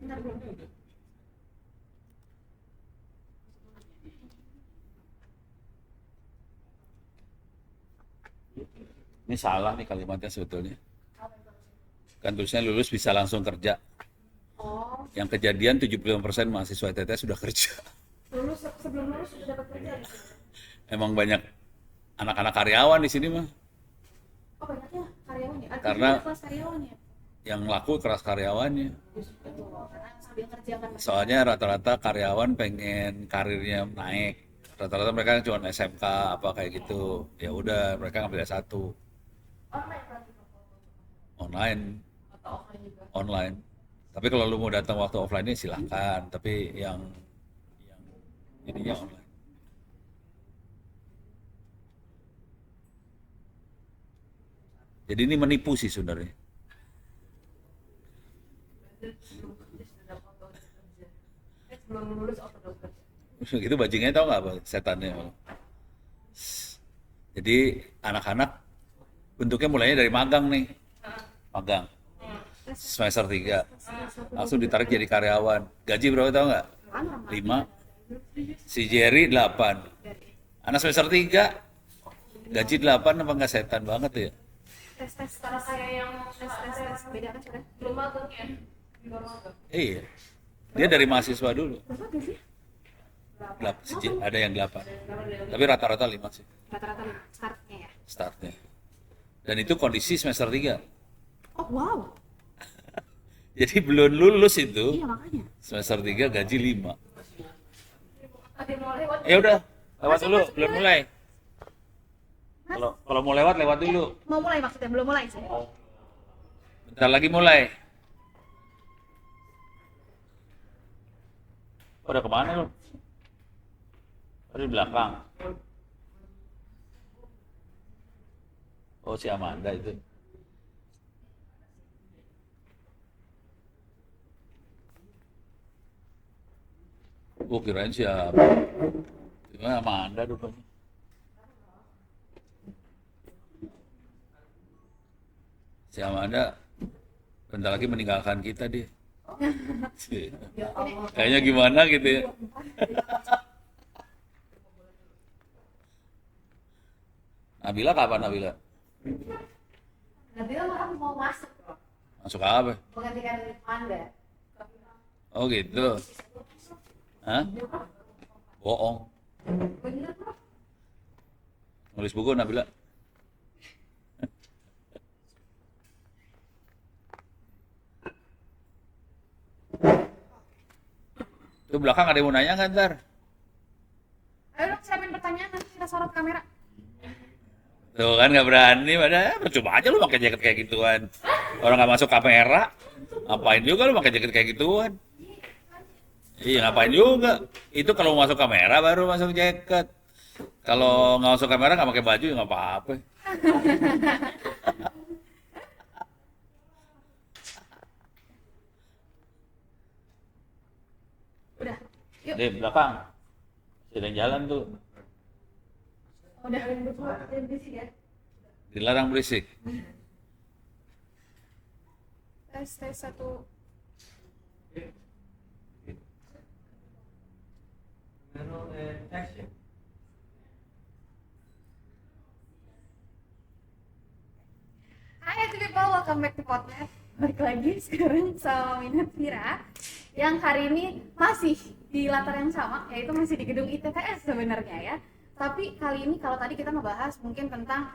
Bentar dulu. Ini salah nih kalimatnya sebetulnya. Kan tulisnya lulus bisa langsung kerja. Oh, Yang kejadian 75% mahasiswa ITT sudah kerja. sebelum lulus sudah dapat kerja di sini. Emang banyak anak-anak karyawan di sini mah. Oh, banyaknya karyawannya. Artinya Karena ada kelas karyawannya. yang laku keras karyawannya. Justru itu, karena sambil kerja kan masih Soalnya rata-rata karyawan pengen karirnya naik. Rata-rata mereka cuma SMK apa kayak gitu. Ya udah mereka ngambil S1 online berarti online, atau offline juga. online. Tapi kalau lu mau datang waktu offline ini silahkan. Tapi yang ininya online. Jadi ini menipu sih sebenarnya. Sebelum kerja sudah dapat auto kerja. Sebelum lulus auto kerja. Gitu bajingannya tau nggak apa setannya? Jadi anak-anak bentuknya mulainya dari magang nih. Magang. Semester 3. Langsung ditarik jadi karyawan. Gaji berapa tau nggak? 5. Si Jerry 8. Anak semester 3. Gaji 8 apa nggak setan banget ya? Tes kalau saya yang tes beda kan sudah belum magang ya, belum magang. Iya. Dia dari mahasiswa dulu. Berapa gaji? Ada yang 8. Tapi rata-rata 5 sih Rata-rata startnya ya. startnya. Dan itu kondisi semester 3. Oh wow, Jadi belum lulus itu. iya makanya. Semester 3 gaji 5. Ada mau lewat. Ya udah, lewat dulu, belum mulai. Kalau mau lewat dulu. Mau mulai maksudnya belum mulai sih. Bentar lagi mulai. Udah kemana lu? Oh, di belakang. Oh, si Amanda itu. Gua kirain siapa. Gimana Amanda rupanya. Si Amanda bentar lagi meninggalkan kita dia. Kayaknya gimana gitu ya. Nabila kapan Nabila? Nabila malah mau masuk Masuk apa? menggantikan Anda. Oh gitu. Hah? Bohong. Bener bro. Nulis buku Nabila. Itu belakang ada yang mau nanya nggak ntar? Ayo dong siapin pertanyaan nanti kita sorot kamera. Tuh kan nggak berani, pada percuma aja lu pakai jaket kayak gituan. Orang nggak masuk kamera, ngapain juga lu pakai jaket kayak gituan? Iya ngapain juga? Itu kalau mau masuk kamera baru masuk jaket. Kalau nggak masuk kamera nggak pakai baju ya nggak apa-apa. Udah, yuk. Di belakang, sedang jalan tuh, Udah berdua di sini ya. dilarang berisik. Tes satu. Hai people, welcome back to Potnet. Balik lagi sekarang sama Minat Vira yang hari ini masih di latar yang sama, yaitu masih di gedung ITTS sebenarnya ya. Tapi kali ini kalau tadi kita ngebahas mungkin tentang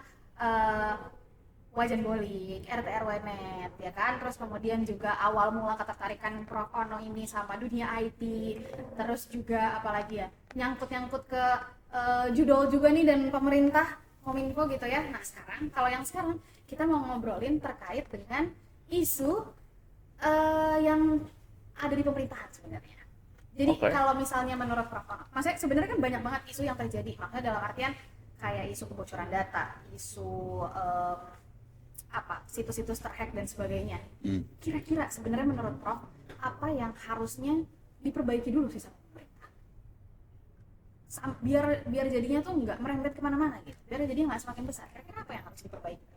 wajan bolik, RT RW net ya kan, terus kemudian juga awal mula ketertarikan Prof Ono ini sama dunia IT, terus juga apalagi ya nyangkut ke judul juga nih dan pemerintah Kominfo gitu ya. Nah sekarang kalau yang sekarang kita mau ngobrolin terkait dengan isu yang ada di pemerintahan sebenarnya. Jadi kalau misalnya menurut Prof Ono, maksudnya sebenarnya kan banyak banget isu yang terjadi, makanya dalam artian kayak isu kebocoran data, isu situs-situs terhack dan sebagainya. Kira-kira sebenarnya menurut Prof apa yang harusnya diperbaiki dulu sih sama pemerintah? Biar jadinya tuh nggak merembet kemana-mana gitu, biar jadinya nggak semakin besar. Kira-kira apa yang harus diperbaiki?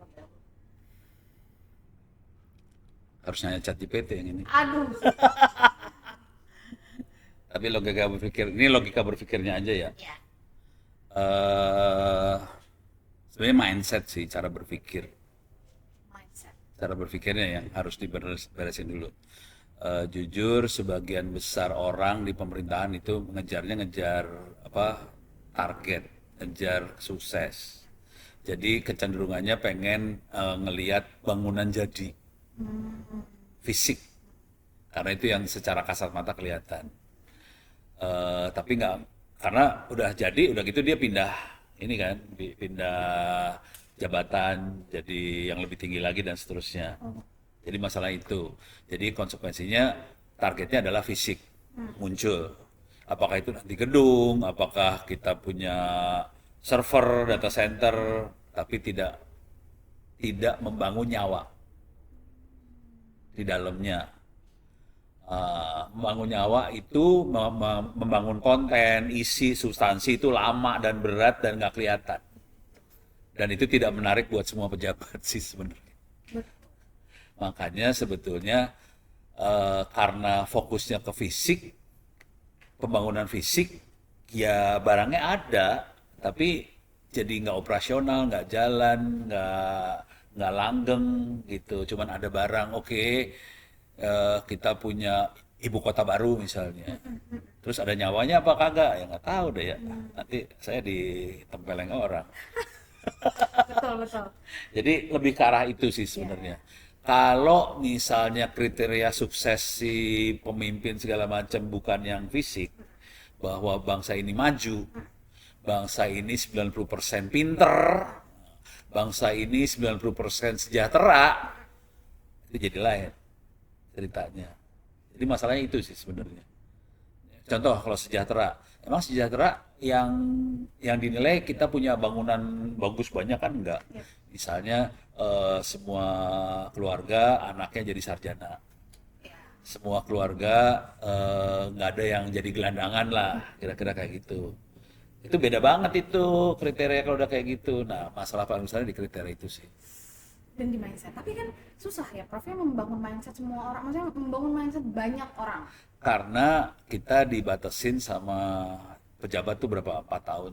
Harus nanya ChatGPT yang ini. Aduh, Tapi ini logika berpikirnya aja ya. Ya. eh Sebenarnya mindset sih, cara berpikir. Mindset. Cara berpikirnya yang harus diberesin dulu. Jujur, sebagian besar orang di pemerintahan itu ngejar apa, target, ngejar sukses. Jadi kecenderungannya pengen ngelihat bangunan jadi, fisik, karena itu yang secara kasat mata kelihatan. Tapi nggak, karena udah jadi, udah gitu dia pindah ini kan, pindah jabatan jadi yang lebih tinggi lagi dan seterusnya. Jadi masalah itu. Jadi konsekuensinya targetnya adalah fisik muncul. Apakah itu nanti gedung, apakah kita punya server, data center, tapi tidak membangun nyawa di dalamnya. Membangun nyawa itu membangun konten, isi, substansi itu lama dan berat dan nggak kelihatan. Dan itu tidak menarik buat semua pejabat sih sebenarnya. Makanya sebetulnya karena fokusnya ke fisik, pembangunan fisik, ya barangnya ada, tapi jadi nggak operasional, nggak jalan, nggak langgeng gitu. Cuman ada barang, oke, kita punya ibu kota baru misalnya. Terus ada nyawanya apa kagak? Ya nggak tahu deh ya. Nanti saya ditempeleng orang. Betul, betul. Jadi lebih ke arah itu sih sebenarnya. Kalau misalnya kriteria sukses si pemimpin segala macam bukan yang fisik, bahwa bangsa ini maju, bangsa ini 90% pinter, bangsa ini 90% sejahtera, itu jadi lain ceritanya. Jadi masalahnya itu sih sebenarnya. Contoh kalau sejahtera, emang sejahtera yang dinilai kita punya bangunan bagus banyak kan enggak? Misalnya semua keluarga anaknya jadi sarjana, semua keluarga nggak ada yang jadi gelandangan lah, kira-kira kayak gitu. Itu beda banget itu kriteria kalau udah kayak gitu. Nah, masalah paling besar di kriteria itu sih. Dan di mindset. Tapi kan susah ya, Prof, ya membangun mindset semua orang. Maksudnya membangun mindset banyak orang. Karena kita dibatasin sama pejabat tuh berapa? 4 tahun.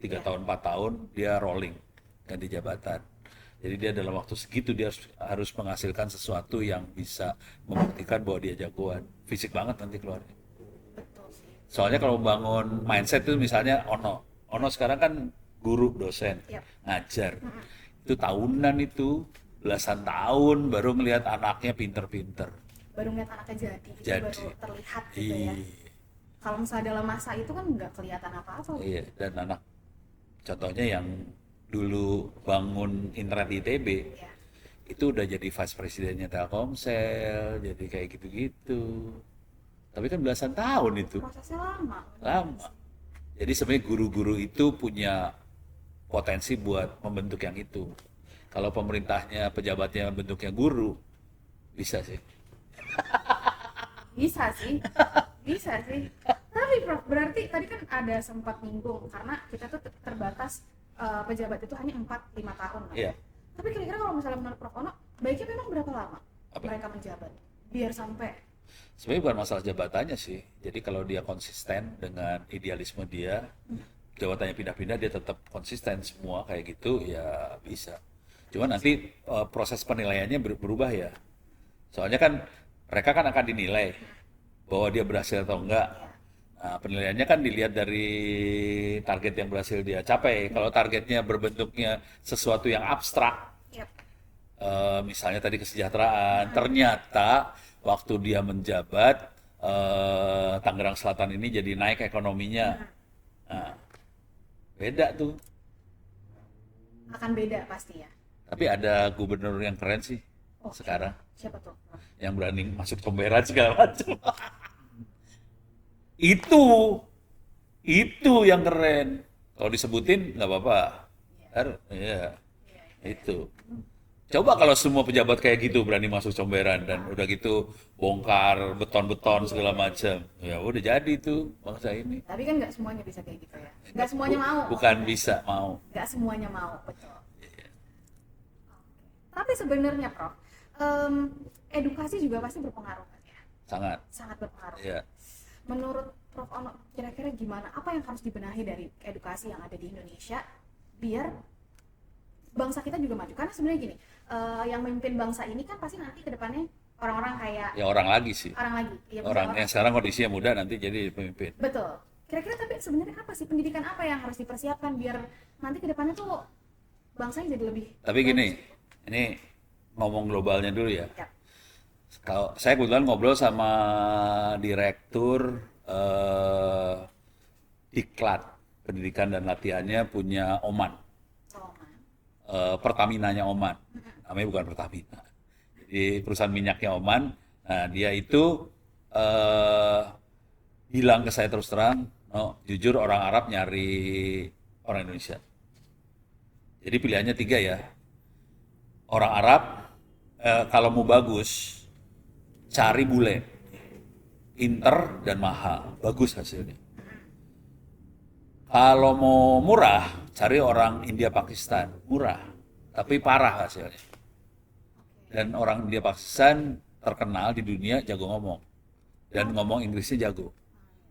3 tahun, 4 tahun dia rolling ganti jabatan. Jadi dia dalam waktu segitu dia harus menghasilkan sesuatu yang bisa membuktikan bahwa dia jagoan. Fisik banget nanti keluarnya. Betul sih. Soalnya kalau membangun mindset itu misalnya Ono sekarang kan guru, dosen, Yap. ngajar. Itu tahunan itu, belasan tahun baru ngelihat anaknya pinter-pinter. Baru ngeliat anaknya jadi, itu Jadi. baru terlihat gitu ya. Iya. Kalau misalnya dalam masa itu kan nggak kelihatan apa-apa. Iya, dan anak contohnya yang dulu bangun internet di ITB, Ya. itu udah jadi vice presidennya Telkomsel, jadi kayak gitu-gitu. Tapi kan belasan tahun itu, Prosesnya lama. lama. Jadi sebenarnya guru-guru itu punya potensi buat membentuk yang itu. Kalau pemerintahnya, pejabatnya bentuknya guru, bisa sih. Bisa sih. Bisa sih. Tapi Prof, berarti tadi kan ada sempat nyinggung karena kita tuh terbatas pejabat itu hanya 4-5 tahun kan? Iya. Tapi kira-kira kalau misalnya menurut Prof Ono, baiknya memang berapa lama Apa? mereka menjabat? Biar sampai Sebenarnya bukan masalah jabatannya sih. Jadi kalau dia konsisten dengan idealisme dia, jabatannya pindah-pindah dia tetap konsisten semua kayak gitu, ya bisa. Cuma nanti proses penilaiannya berubah ya. Soalnya kan mereka kan akan dinilai bahwa dia berhasil atau enggak. Nah, penilaiannya kan dilihat dari target yang berhasil dia capai. Kalau targetnya berbentuknya sesuatu yang abstrak, yep. misalnya tadi kesejahteraan, ternyata waktu dia menjabat Tangerang Selatan ini jadi naik ekonominya. Nah, beda tuh. Akan beda pasti ya. Tapi ada gubernur yang keren sih sekarang, Siapa tuh? yang berani masuk comberan segala macam. Itu yang keren. Kalau disebutin nggak apa-apa. Iya, itu. Coba kalau semua pejabat kayak gitu berani masuk comberan dan udah gitu bongkar beton-beton segala macam, ya udah jadi tuh bangsa ini. Tapi kan nggak semuanya bisa kayak gitu ya. Nggak semuanya mau. Bukan bisa mau. Nggak semuanya mau, betul. Tapi sebenarnya Prof, edukasi juga pasti berpengaruh kan ya? Sangat. Sangat berpengaruh. Ya. menurut Prof. Ono kira-kira gimana, apa yang harus dibenahi dari edukasi yang ada di Indonesia biar bangsa kita juga maju? Karena sebenarnya gini, yang memimpin bangsa ini kan pasti nanti ke depannya orang-orang kayak Ya orang lagi sih. orang lagi. Iya, Orang yang sekarang kondisinya muda nanti jadi pemimpin. betul. Kira-kira tapi sebenarnya apa sih pendidikan apa yang harus dipersiapkan biar nanti ke depannya tuh bangsanya jadi lebih Tapi gini, ini ngomong globalnya dulu ya. Ya. Kalau saya kebetulan ngobrol sama direktur Diklat pendidikan dan latihannya punya Oman, Pertaminanya Oman, namanya bukan Pertamina, jadi perusahaan minyaknya Oman. Nah dia itu bilang ke saya terus terang, no, jujur orang Arab nyari orang Indonesia. Jadi pilihannya 3 ya, orang Arab kalau mau bagus cari bule, inter dan mahal, bagus hasilnya. Kalau mau murah, cari orang India Pakistan, murah, tapi parah hasilnya. Dan orang India Pakistan terkenal di dunia jago ngomong, dan ngomong Inggrisnya jago,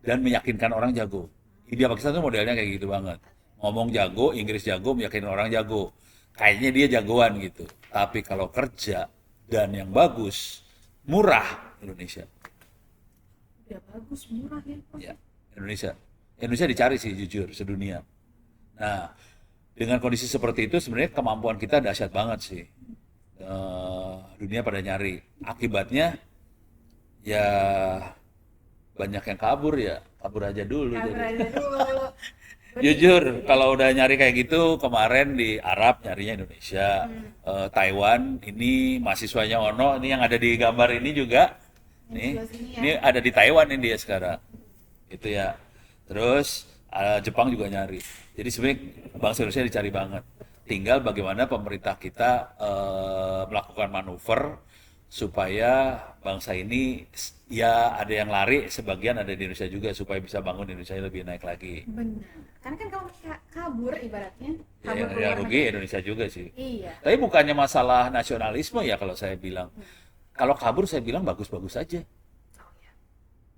dan meyakinkan orang jago. India Pakistan tuh modelnya kayak gitu banget, ngomong jago, Inggris jago, meyakinkan orang jago. Kayaknya dia jagoan gitu. Tapi kalau kerja dan yang bagus, murah, Indonesia. udah bagus murah ya. Ya, Indonesia dicari sih jujur sedunia. Nah, dengan kondisi seperti itu sebenarnya kemampuan kita dahsyat banget sih. Dunia pada nyari. Akibatnya ya banyak yang kabur ya, kabur aja dulu. Kabur Jadi. aja dulu. Jujur, kalau udah nyari kayak gitu, kemarin di Arab nyarinya Indonesia, Taiwan, ini mahasiswanya Ono, ini yang ada di gambar ini juga, nih, sebelah sini ya. ini ada di Taiwan ini dia sekarang, gitu ya. Terus Jepang juga nyari. Jadi sebenarnya bangsa Indonesia dicari banget. Tinggal bagaimana pemerintah kita melakukan manuver supaya bangsa ini ya ada yang lari, sebagian ada di Indonesia juga supaya bisa bangun Indonesia lebih naik lagi. Benar. Karena kan kalau kabur ibaratnya Ya, kabur ke yang luar rugi negeri. Indonesia juga sih. Iya. Tapi bukannya masalah nasionalisme ya kalau saya bilang. Kalau kabur saya bilang bagus-bagus aja. Oh, ya.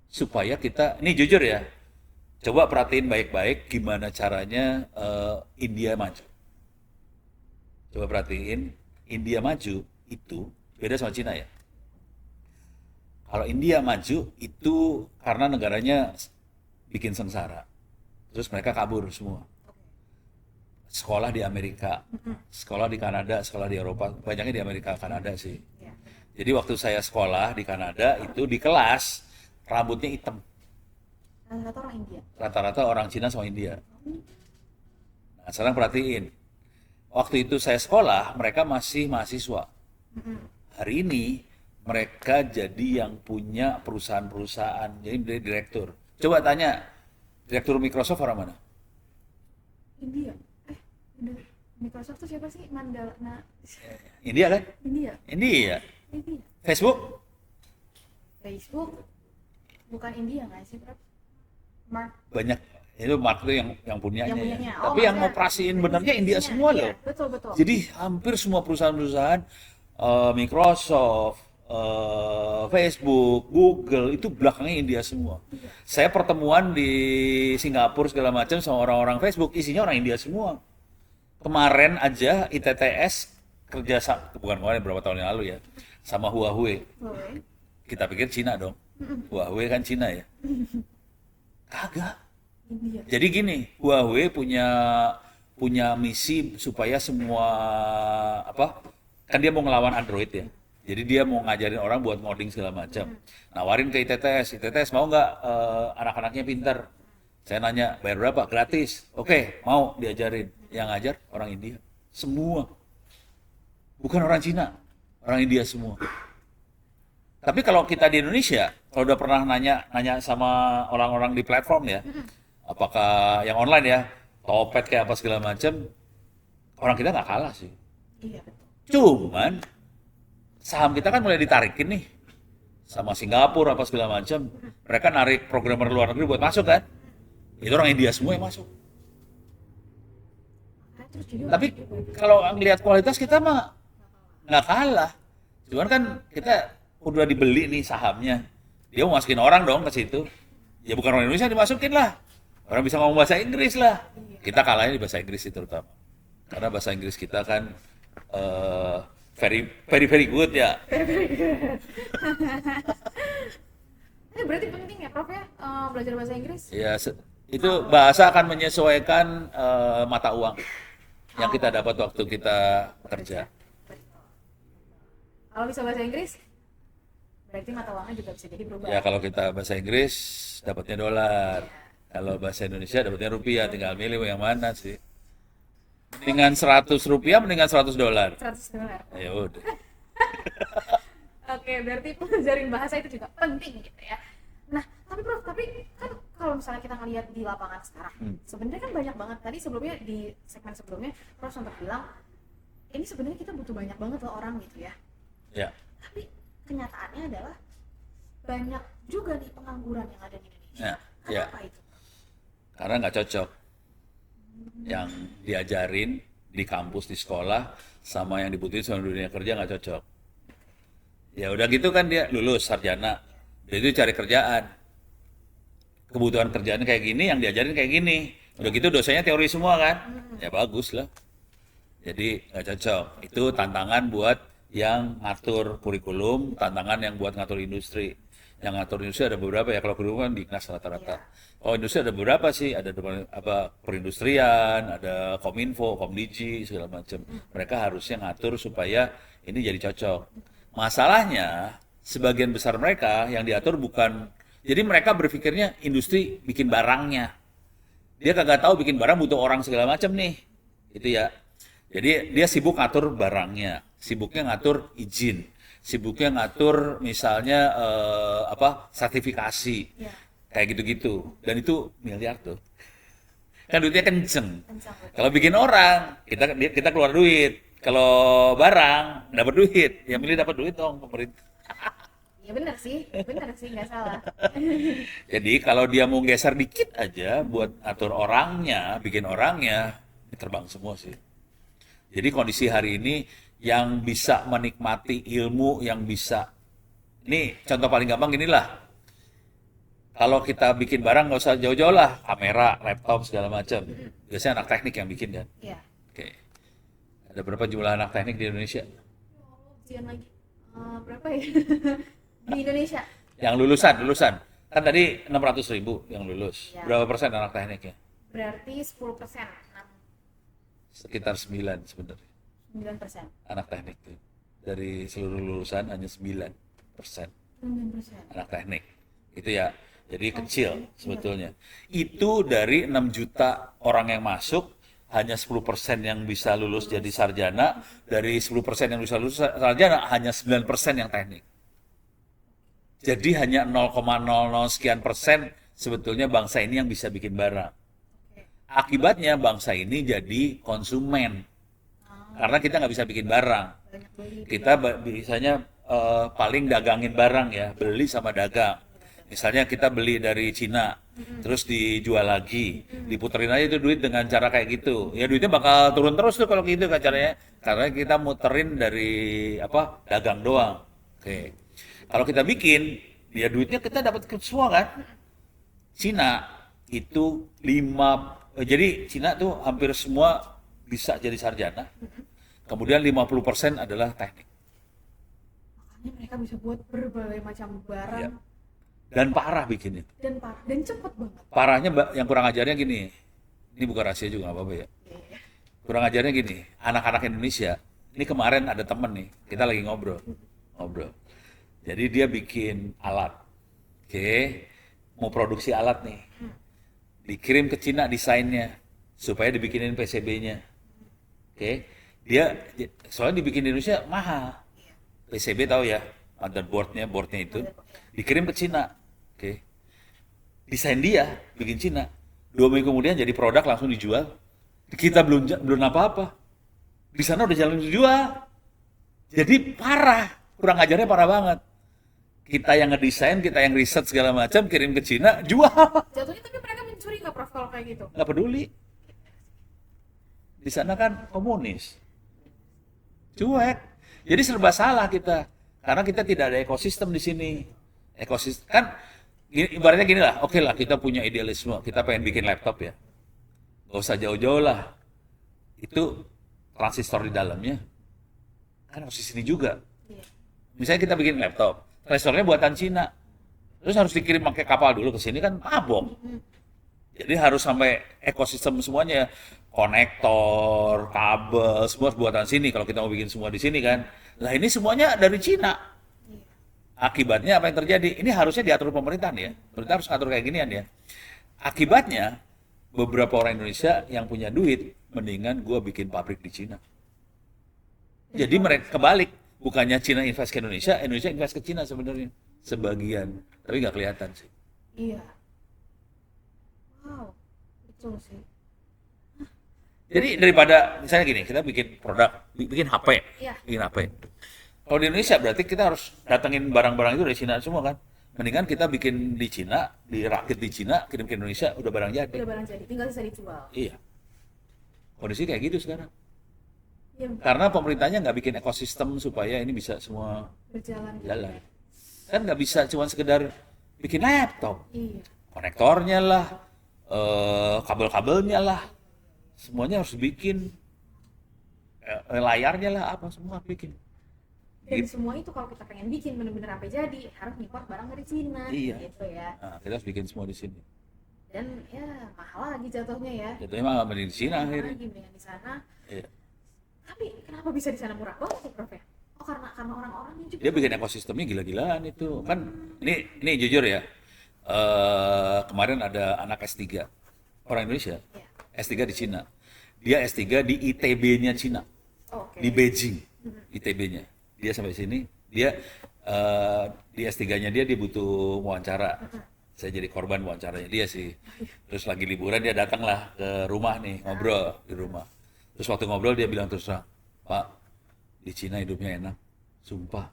Supaya kita, ini jujur ya, coba perhatiin baik-baik gimana caranya India maju. Coba perhatiin, India maju itu beda sama Cina ya. Kalau India maju itu karena negaranya bikin sengsara. Terus mereka kabur semua. Sekolah di Amerika, sekolah di Kanada, sekolah di Eropa, banyaknya di Amerika, Kanada sih. Ya. Jadi waktu saya sekolah di Kanada itu di kelas rambutnya hitam. Rata-rata orang India. Rata-rata orang Cina sama India. Nah, sekarang perhatiin. Waktu itu saya sekolah, mereka masih mahasiswa. Hari ini mereka jadi yang punya perusahaan-perusahaan, jadi menjadi direktur. Coba tanya, direktur Microsoft orang mana? India. Bener. Microsoft tuh siapa sih? Mandala. India kan? India. India. India. Facebook? Facebook bukan India nggak sih, Prof? Mark. Banyak. Itu Mark itu yang punyanya. Yang Ya. punyanya. Oh, Tapi yang maksudnya ngoperasiin benernya India bisnisnya. semua Iya, loh. betul betul. Jadi hampir semua perusahaan-perusahaan Microsoft, Facebook, Google itu belakangnya India semua. Saya pertemuan di Singapura segala macam sama orang-orang Facebook isinya orang India semua. Kemarin aja ITTS kerja bukan kemarin berapa tahun yang lalu ya sama Huawei. Boleh. Kita pikir Cina dong. Huawei kan Cina ya. Kagak. India. Jadi gini, Huawei punya misi supaya semua kan dia mau ngelawan Android ya. Jadi dia mau ngajarin orang buat ngoding segala macam. Nawarin ke ITTS mau nggak anak-anaknya pintar? Saya nanya, bayar berapa? Gratis. Oke, mau diajarin. Yang ngajar orang India. Semua. Bukan orang Cina, orang India semua. Tapi kalau kita di Indonesia, kalau udah pernah nanya sama orang-orang di platform ya, apakah yang online ya, Topet kayak apa segala macam, orang kita nggak kalah sih. Iya. Cuman saham kita kan mulai ditarikin nih sama Singapura apa segala macam. Mereka narik programmer luar negeri buat masuk kan. Itu orang India semua yang masuk. Terus juga Tapi kalau ngelihat kualitas kita mah nggak kalah. Cuman kan kita udah dibeli nih sahamnya. Dia mau masukin orang dong ke situ. Ya bukan orang Indonesia dimasukin lah. Orang bisa ngomong bahasa Inggris lah. Kita kalahnya di bahasa Inggris itu terutama. Karena bahasa Inggris kita kan very very very good ya. Berarti penting ya Prof ya belajar bahasa Inggris? Ya itu bahasa akan menyesuaikan mata uang yang kita dapat waktu kita kerja. Kalau bisa bahasa Inggris, berarti mata uangnya juga bisa jadi berubah. Ya kalau kita bahasa Inggris dapatnya dolar. Kalau bahasa Indonesia dapatnya rupiah. Tinggal milih yang mana sih. Mendingan 100 rupiah, mendingan 100 dolar. 100 dolar. Ya udah. Oke, berarti pelajarin bahasa itu juga penting gitu ya. Nah, tapi Prof, tapi kan kalau misalnya kita ngelihat di lapangan sekarang, sebenarnya kan banyak banget. Tadi sebelumnya di segmen sebelumnya Prof sempat bilang, ini sebenarnya kita butuh banyak banget loh orang gitu ya. Ya. Tapi kenyataannya adalah banyak juga nih pengangguran yang ada di Indonesia. Kenapa itu? Karena nggak cocok. Yang diajarin di kampus, di sekolah, sama yang dibutuhin sama dunia kerja nggak cocok. Ya udah gitu kan dia lulus sarjana, dia itu cari kerjaan. Kebutuhan kerjaan kayak gini, yang diajarin kayak gini. Udah gitu dosennya teori semua kan, ya bagus lah. Jadi nggak cocok. Itu tantangan buat yang ngatur kurikulum, tantangan yang buat ngatur industri. Yang ngatur industri ada beberapa ya, kalau kurikulum kan di Dinas rata-rata. Oh industri ada beberapa sih, ada perindustrian, ada Kominfo, Komdigi, segala macam. Mereka harusnya ngatur supaya ini jadi cocok. Masalahnya, sebagian besar mereka yang diatur bukan, jadi mereka berpikirnya industri bikin barangnya. Dia kagak tahu bikin barang butuh orang segala macam nih. Itu ya. Jadi dia sibuk ngatur barangnya, sibuknya ngatur izin, sibuknya ngatur misalnya sertifikasi. Kayak gitu-gitu. Dan itu miliar tuh. Kan duitnya kenceng. Kalau bikin orang, kita keluar duit. Kalau barang, dapat duit. Yang milih dapat duit dong, pemerintah. Ya benar sih, nggak salah. Jadi kalau dia mau geser dikit aja buat atur orangnya, bikin orangnya, terbang semua sih. Jadi kondisi hari ini yang bisa menikmati ilmu, yang bisa. Ini contoh paling gampang inilah. Kalau kita bikin barang nggak usah jauh-jauh lah, kamera, laptop, segala macam. Biasanya anak teknik yang bikin kan. Iya. Oke. Ada berapa jumlah anak teknik di Indonesia? Ujian lagi. Berapa ya? Di Indonesia? Yang lulusan. Kan tadi 600.000 yang lulus. Ya. Berapa persen anak tekniknya? Berarti 10%. Sekitar 9 sebenarnya. 9%. Anak teknik tuh. Dari seluruh lulusan hanya 9%. 9%. Anak teknik. Itu ya. Jadi kecil sebetulnya. Itu dari 6 juta orang yang masuk, hanya 10% yang bisa lulus jadi sarjana. Dari 10% yang bisa lulus sarjana, hanya 9% yang teknik. Jadi hanya 0,00 sekian persen sebetulnya bangsa ini yang bisa bikin barang. Akibatnya bangsa ini jadi konsumen. Karena kita nggak bisa bikin barang. Kita biasanya paling dagangin barang ya, beli sama dagang. Misalnya kita beli dari Cina, terus dijual lagi, diputerin aja itu duit dengan cara kayak gitu. Ya duitnya bakal turun terus tuh kalau gitu kan caranya. Karena kita muterin dari dagang doang. Oke. Kalau kita bikin, ya duitnya kita dapat semua kan. Cina itu jadi Cina tuh hampir semua bisa jadi sarjana. Kemudian 50% adalah teknik. Makanya mereka bisa buat berbagai macam barang. Ya. Dan parah bikinnya. Dan cepet banget. Parahnya yang kurang ajarnya gini. Ini bukan rahasia juga nggak apa-apa ya. Kurang ajarnya gini. Anak-anak Indonesia. Ini kemarin ada temen nih. Kita lagi ngobrol. Jadi dia bikin alat. Oke. Mau produksi alat nih. Dikirim ke Cina desainnya. Supaya dibikinin PCB-nya. Oke. Soalnya dibikin di Indonesia mahal. PCB tahu ya. Motherboardnya itu. Dikirim ke Cina. Oke. Desain dia bikin Cina. 2 minggu kemudian jadi produk langsung dijual. Kita belum apa-apa. Di sana udah jalan dijual. Jadi parah. Kurang ajarnya parah banget. Kita yang ngedesain, kita yang riset segala macam, kirim ke Cina, jual. Jatuhnya tapi mereka mencuri nggak Prof kalau kayak gitu? Nggak peduli. Di sana kan komunis. Cuek. Jadi serba salah kita. Karena kita tidak ada ekosistem di sini. Ekosistem kan Ibaratnya gini lah, oke lah kita punya idealisme, kita pengen bikin laptop ya. Gak usah jauh-jauh lah. Itu transistor di dalamnya kan harus di sini juga. Iya. Misalnya kita bikin laptop, transistornya buatan Cina. Terus harus dikirim pakai kapal dulu ke sini kan mabok. Jadi harus sampai ekosistem semuanya, konektor, kabel, semua buatan sini kalau kita mau bikin semua di sini kan. Nah ini semuanya dari Cina. Iya. Akibatnya apa yang terjadi? Ini harusnya diatur pemerintahan ya. Pemerintah harus ngatur kayak ginian ya. Akibatnya beberapa orang Indonesia yang punya duit mendingan gua bikin pabrik di Cina. Jadi mereka kebalik, bukannya Cina invest ke Indonesia, Indonesia invest ke Cina sebenarnya sebagian, tapi nggak kelihatan sih. Iya. Wow. Betul sih. Jadi daripada misalnya gini, kita bikin produk, bikin HP, Iya. bikin HP. Kalau di Indonesia berarti kita harus datengin barang-barang itu dari Cina semua kan. Mendingan kita bikin di Cina, dirakit di Cina, kirim ke Indonesia, udah barang jadi. Udah barang jadi, tinggal sisa dijual. Iya, kondisi kayak gitu sekarang. Iya, Karena pemerintahnya nggak bikin ekosistem supaya ini bisa semua berjalan gitu jalan. ya. Kan nggak bisa cuma sekedar bikin laptop. Iya. Konektornya lah, kabel-kabelnya lah, semuanya harus bikin, layarnya lah, apa semua harus bikin. Dan Gitu. semua itu kalau kita pengen bikin bener-bener sampai jadi harus import barang dari Cina Iya. gitu ya. Nah, kita harus bikin semua di sini. Dan ya mahal lagi jatuhnya ya. Jatuhnya mah mending di Cina Mahal akhirnya. lagi mendingan di sana. Iya. Tapi kenapa bisa di sana murah banget ya, Prof ya? Oh karena orang-orangnya juga. Dia bikin ekosistemnya gila-gilaan itu. Kan ini jujur ya. Kemarin ada anak S3 orang Indonesia, Ya. S3 di Cina. Dia S3 di ITB-nya Cina, Oh, oke. di Beijing, ITB-nya. Dia sampai sini, dia di S3-nya dia butuh wawancara. Saya jadi korban wawancaranya dia sih. Terus lagi liburan dia datanglah ke rumah nih, ngobrol di rumah. Terus waktu ngobrol dia bilang terus terang, Pak, di Cina hidupnya enak, sumpah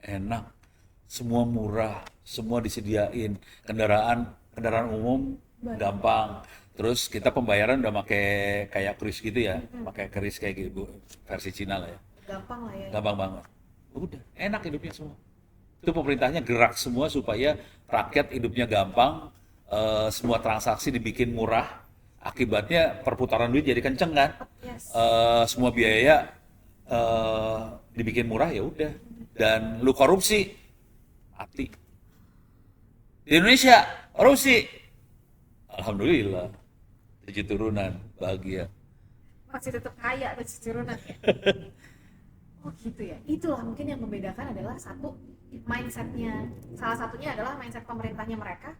enak, semua murah, semua disediain, kendaraan umum gampang. Terus kita pembayaran udah pakai kayak kris gitu ya, pakai kris kayak gitu versi Cina lah ya, Gampang lah ya. gampang banget. Udah enak hidupnya semua. Itu pemerintahnya gerak semua supaya rakyat hidupnya gampang, semua transaksi dibikin murah. Akibatnya perputaran duit jadi kenceng kan, Yes. semua biaya dibikin murah ya udah. Dan lu korupsi, mati. Di Indonesia korupsi, alhamdulillah, 7 turunan bahagia. Masih tetap kaya atau turunan ya. Oh gitu ya. Itulah mungkin yang membedakan adalah satu mindsetnya. Salah satunya adalah mindset pemerintahnya mereka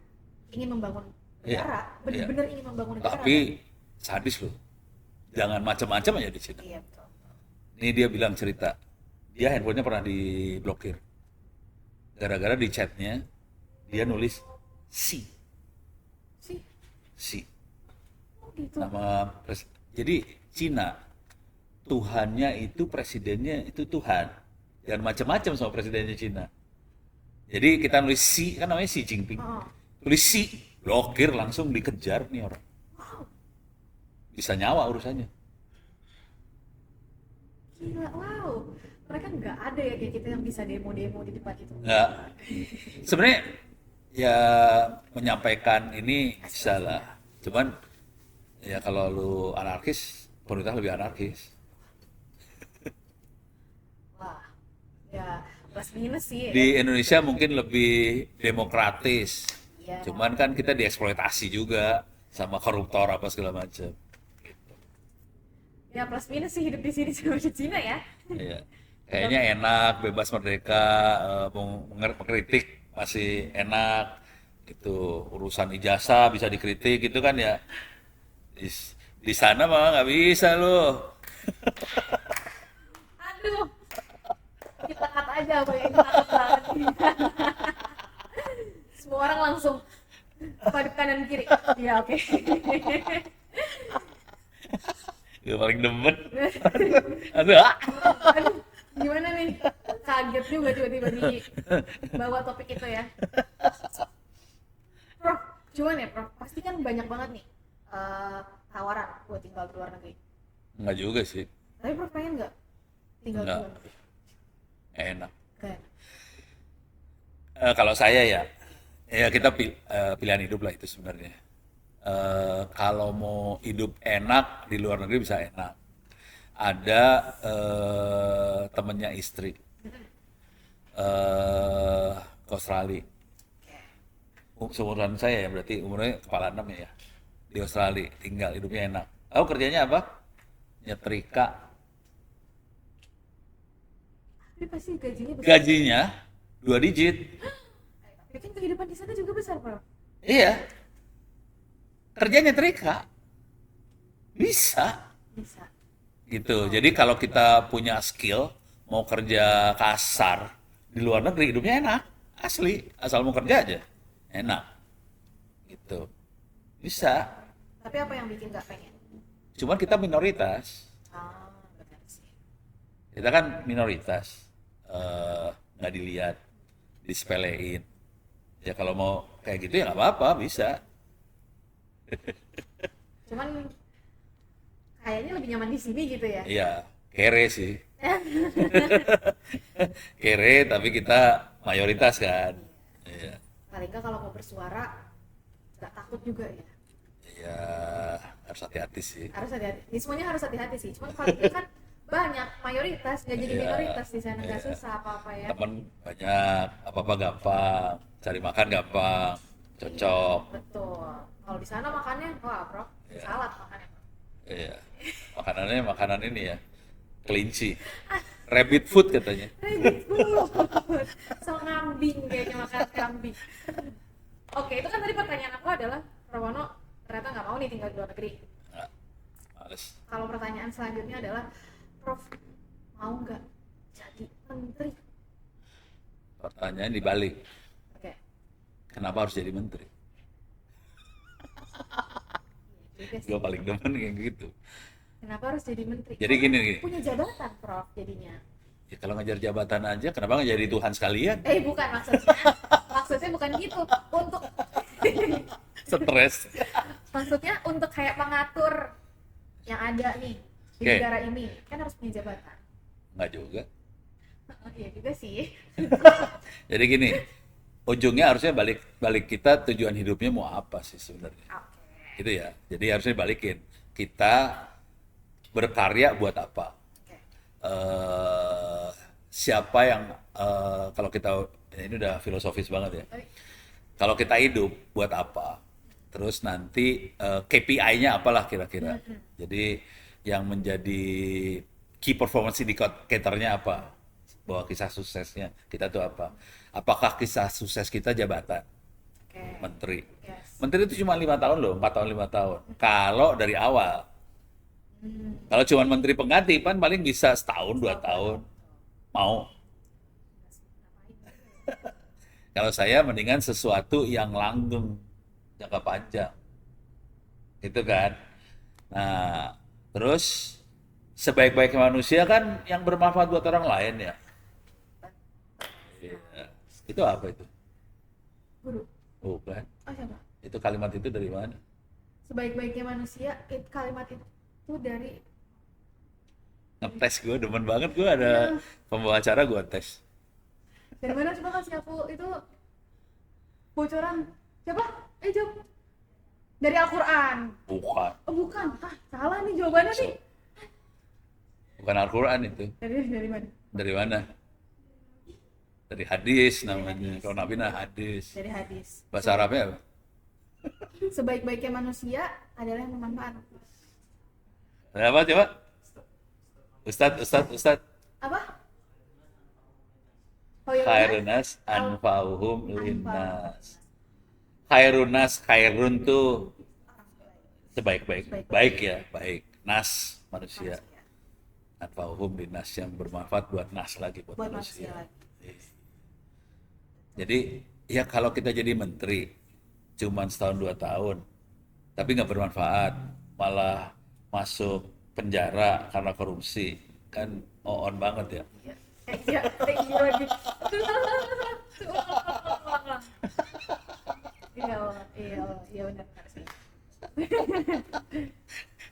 ingin membangun Iya, negara, benar-benar ingin membangun negara. Tapi sadis loh, jangan macam-macam aja di Cina. Iya betul. Ini dia bilang cerita, dia handphonenya pernah diblokir. Gara-gara di chatnya, dia nulis si, Sih, si. oh gitu. Jadi Cina, Tuhannya itu presidennya itu Tuhan. Jangan macam-macam sama presidennya Cina. Jadi kita nulis si, kan namanya Xi Jinping. Oh, Tulis si, blokir langsung dikejar nih orang. Bisa nyawa urusannya. gila, wow. Mereka nggak ada ya kayak kita yang bisa demo-demo di depan itu. Nggak, sebenarnya ya menyampaikan ini bisa lah. Cuman ya kalau lu anarkis, pemerintah lebih anarkis. Wah, ya plus minus sih. Di Indonesia mungkin lebih demokratis. Iya. Cuman kan kita dieksploitasi juga sama koruptor apa segala macam. Ya plus minus sih hidup di sini sama di Cina ya. Iya. Kayaknya enak, bebas merdeka, mau mengkritik masih enak. Itu urusan ijazah bisa dikritik gitu kan ya. Di, di sana mah nggak bisa loh. Aduh, kita cut aja apa ya, kita cut banget. Semua orang langsung pada kanan kiri. Ya oke. Gue paling demen. Aduh, ah. Aduh, gimana nih? Kaget juga tiba-tiba di bawa topik itu ya. Prof, cuman ya Prof, pasti kan banyak banget nih tawaran buat tinggal di luar negeri. Nggak juga sih, Tapi Prof pengen nggak tinggal di Nggak. luar negeri? enak. Kan? Kalau saya ya, Ya kita pilihan hidup lah itu sebenarnya. Kalau mau hidup enak di luar negeri bisa enak. Ada temennya istri ke Australia. Seumuran saya ya, berarti umurnya kepala 6 ya. Di Australia tinggal, hidupnya enak. Aku kerjanya apa? Nyetrika. Tapi pasti gajinya besar. Gajinya 2 digit. Tapi kan kehidupan di sana juga besar, Prof. Iya, kerjanya nyetrika. Bisa. Bisa. Gitu. Jadi kalau kita punya skill, mau kerja kasar di luar negeri, hidupnya enak. Asli, asal mau kerja aja. Enak. Gitu. Bisa. Tapi apa yang bikin nggak pengen? Cuman kita minoritas. Ah, benar sih. Kita kan minoritas. Nggak dilihat, disepelein. Ya kalau mau kayak gitu ya nggak apa-apa, bisa. Cuman kayaknya lebih nyaman di sini gitu ya. Iya, kere sih. Kere tapi kita mayoritas kan. Iya. Paling nggak kalau mau bersuara nggak takut juga ya. Ya harus hati-hati sih. Harus hati-hati. Ini semuanya harus hati-hati sih. Cuman kalau kita kan banyak mayoritas, nggak jadi Iya, minoritas di sana, nggak iya. susah apa-apa ya. Temen banyak, apa-apa gampang, cari makan gampang, cocok. Betul. Kalau di sana makannya, wah bro, Iya. salad makannya. Iya. Makanannya makanan ini ya, kelinci. Rabbit food katanya. So ngambing kayaknya makan kambing. Oke, itu kan tadi pertanyaan aku adalah, Prawono ternyata nggak mau nih tinggal di luar negeri. Nah, males. Kalau pertanyaan selanjutnya adalah, Prof, mau nggak jadi menteri? Pertanyaan dibalik, Oke, kenapa harus jadi menteri? juga sih. Gue paling demen kayak gitu. Kenapa harus jadi menteri? Jadi Karena gini. punya jabatan, Prof, jadinya. Ya kalau ngejar jabatan aja, kenapa nggak jadi Tuhan sekalian? Bukan maksudnya. Maksudnya bukan gitu. Untuk Stres. maksudnya untuk kayak mengatur yang ada nih di Oke. negara ini, kan harus punya jabatan. Nggak juga. Oh, iya juga sih. Jadi gini, ujungnya harusnya balik kita tujuan hidupnya mau apa sih sebenarnya? Oke. Gitu ya. Jadi harusnya balikin. Kita berkarya buat apa? Oke. Siapa yang kalau kita ini udah filosofis banget ya. Oke. Kalau kita hidup buat apa? Terus nanti KPI-nya apalah kira-kira. Jadi yang menjadi key performance indicator-nya apa? Bahwa kisah suksesnya kita tuh apa? Apakah kisah sukses kita jabatan? Oke. Menteri. Yes. Menteri itu cuma 5 tahun loh, 4 tahun 5 tahun. Kalau dari awal. Kalau cuma menteri pengganti kan paling bisa setahun 2 tahun. Mau. Kalau saya mendingan sesuatu yang langgeng, jangka panjang. Itu kan. Nah, terus sebaik-baiknya manusia kan yang bermanfaat buat orang lain ya. Iya. Itu apa itu? Guru. Bukan. Oh siapa? Itu kalimat itu dari mana? Sebaik-baiknya manusia, kalimat itu dari Ngetes gue, demen banget gue ada pembawa acara gue tes. dari mana, coba kasih aku itu bocoran. Coba, jawab. Dari Al-Quran. Bukan. Oh bukan, salah nih jawabannya nih. Bukan Al-Quran itu. Dari mana? Dari mana? Dari hadis namanya. Kalau Nabi nah hadis. Dari hadis. Bahasa Arabnya apa? Sebaik-baiknya manusia adalah yang bermanfaat. Apa coba? Ustadz. Apa? Oh, ya benar? Khairunas anfa'uhum linnas. Khairun tuh sebaik-baik. Baik ya, baik. Nas manusia. Anfa'uhum linnas yang bermanfaat buat nas lagi buat manusia. lagi. Jadi ya kalau kita jadi menteri cuman setahun 2 tahun tapi nggak bermanfaat malah masuk penjara karena korupsi kan on banget ya. Iya lagi. Iya benar sih.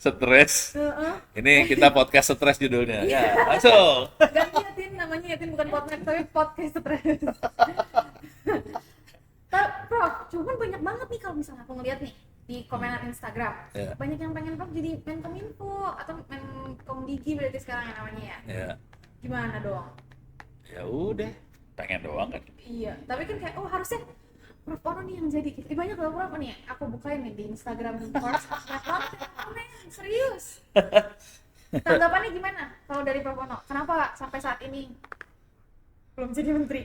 Stres. Ini kita podcast stres judulnya. Ya, langsung. Ganti Yatin, namanya Yatin bukan podcast tapi podcast stres. Prof, banyak banget nih kalau misalnya aku ngeliat nih di komenan Instagram, Ya. banyak yang pengen Prof jadi Menkominfo atau Menkomdigi berarti sekarang yang namanya ya. Ya, Gimana dong? ya udah, pengen doang kan. Iya, tapi kan kayak oh harusnya Prof Ono nih yang jadi. Banyak loh Prof nih. Aku bukain nih di Instagram Course. Banyak banget yang komen, serius. Tanggapannya gimana kalau dari Prof Ono? Kenapa sampai saat ini belum jadi menteri?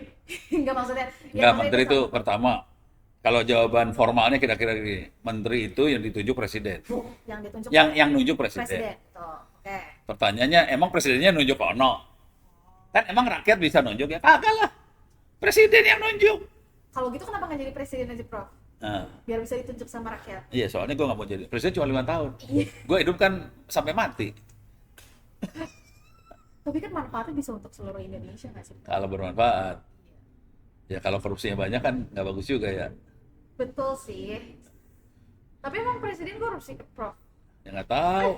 Enggak maksudnya. Enggak, maksudnya menteri itu sama- pertama, kalau jawaban formalnya kira-kira gini, menteri itu yang ditunjuk presiden. yang ditunjuk Yang nunjuk presiden. presiden. Tuh, oke. Pertanyaannya, emang presidennya nunjuk Ono? Kan emang rakyat bisa nunjuk ya? Kagak lah. Presiden yang nunjuk. Kalau gitu kenapa nggak jadi presiden aja Prof? Nah, Biar bisa ditunjuk sama rakyat. iya soalnya gue nggak mau jadi presiden cuma 5 tahun. Iya. Gue hidup kan sampai mati. Tapi kan manfaatnya bisa untuk seluruh Indonesia nggak sih? Kalau bermanfaat. Ya kalau korupsinya banyak kan nggak bagus juga ya. Betul sih. Tapi emang presiden korupsi Prof? Ya nggak tahu.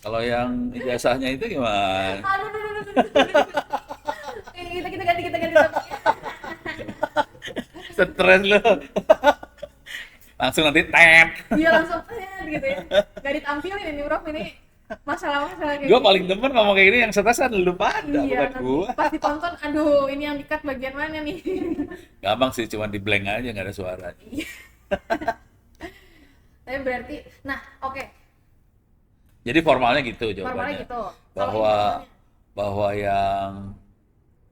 Kalau yang ijazahnya itu gimana? Aduh, aduh, aduh, aduh, aduh. Kita ganti topiknya. Stres lu. Langsung nanti tet. Dia langsung gitu ya. Gak ditampilin ini Prof ini masalah-masalah kayak Gue gini. paling demen ngomong kayak gini yang stres kan lu pada, Iya, bukan nanti gua. pas ditonton, aduh ini yang di-cut bagian mana nih? Gampang sih, cuma di blank aja nggak ada suaranya. Tapi berarti, nah oke, Jadi formalnya gitu formalnya jawabannya. gitu. Kalau Bahwa informalnya, bahwa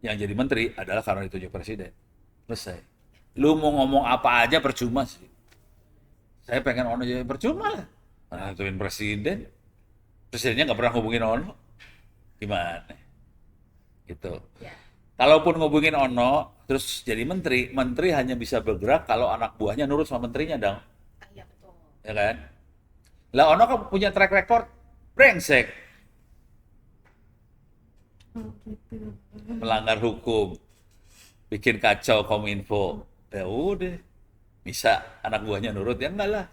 yang jadi menteri adalah karena ditunjuk presiden. Selesai. Lu mau ngomong apa aja percuma sih. Saya pengen Ono jadi percuma lah. Karena nentuin presiden. Presidennya nggak pernah hubungin Ono. Gimana? Gitu. ya, Kalaupun ngubungin Ono, terus jadi menteri, menteri hanya bisa bergerak kalau anak buahnya nurut sama menterinya dong. iya betul. Ya kan? Lah Ono kan punya track record brengsek, Oh, gitu. melanggar hukum, bikin kacau Kominfo. Ya udah, bisa anak buahnya nurut ya enggak lah.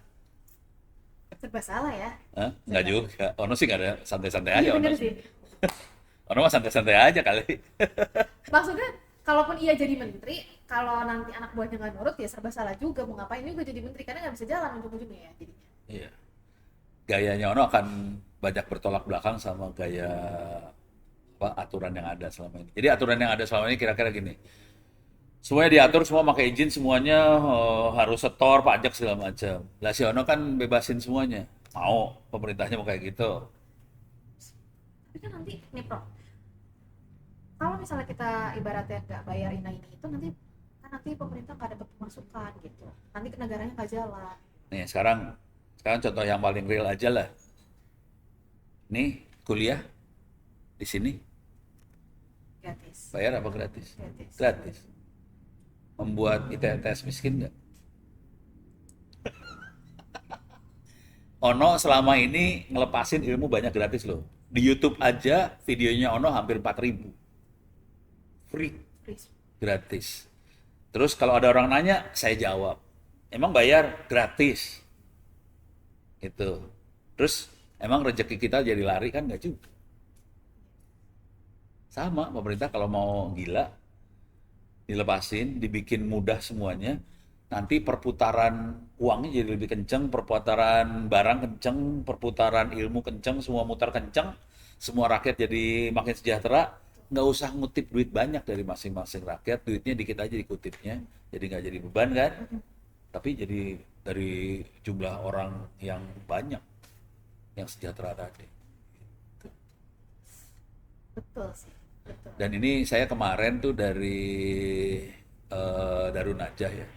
Serba salah ya. Hah? Enggak juga. Ono sih enggak ada, santai-santai aja Iya Ono bener sih. sih. Ono mah santai-santai aja kali. Maksudnya, kalaupun ia jadi menteri, kalau nanti anak buahnya nggak nurut ya serba salah juga. Mau ngapain juga jadi menteri karena nggak bisa jalan ujung-ujungnya ya jadinya. Iya. Gayanya Ono akan banyak bertolak belakang sama gaya apa aturan yang ada selama ini. Jadi aturan yang ada selama ini kira-kira gini. Semuanya diatur, semua pakai izin, semuanya harus setor, pajak segala macam. Lah si Ono kan bebasin semuanya. Mau, pemerintahnya mau kayak gitu. Tapi kan nanti nih Prof, kalau misalnya kita ibaratnya nggak bayar ini itu nanti pemerintah nggak dapat pemasukan gitu. Nanti ke negaranya nggak jalan. Nih sekarang contoh yang paling real aja lah. Nih kuliah di sini Gratis. bayar apa gratis? Gratis. Gratis. Membuat ITS miskin nggak? Ono selama ini ngelepasin ilmu banyak gratis loh. Di YouTube aja videonya Ono hampir 4.000. Free, Free. gratis. Terus kalau ada orang nanya, saya jawab. Emang bayar gratis. Gitu. Terus emang rezeki kita jadi lari kan nggak juga. Sama, pemerintah kalau mau gila, dilepasin, dibikin mudah semuanya, nanti perputaran uangnya jadi lebih kenceng, perputaran barang kenceng, perputaran ilmu kenceng, semua mutar kenceng, semua rakyat jadi makin sejahtera, nggak usah ngutip duit banyak dari masing-masing rakyat, duitnya dikit aja dikutipnya, jadi nggak jadi beban kan, tapi jadi dari jumlah orang yang banyak, yang sejahtera tadi. Betul sih. Betul. Dan ini saya kemarin tuh dari Darun Najah ya.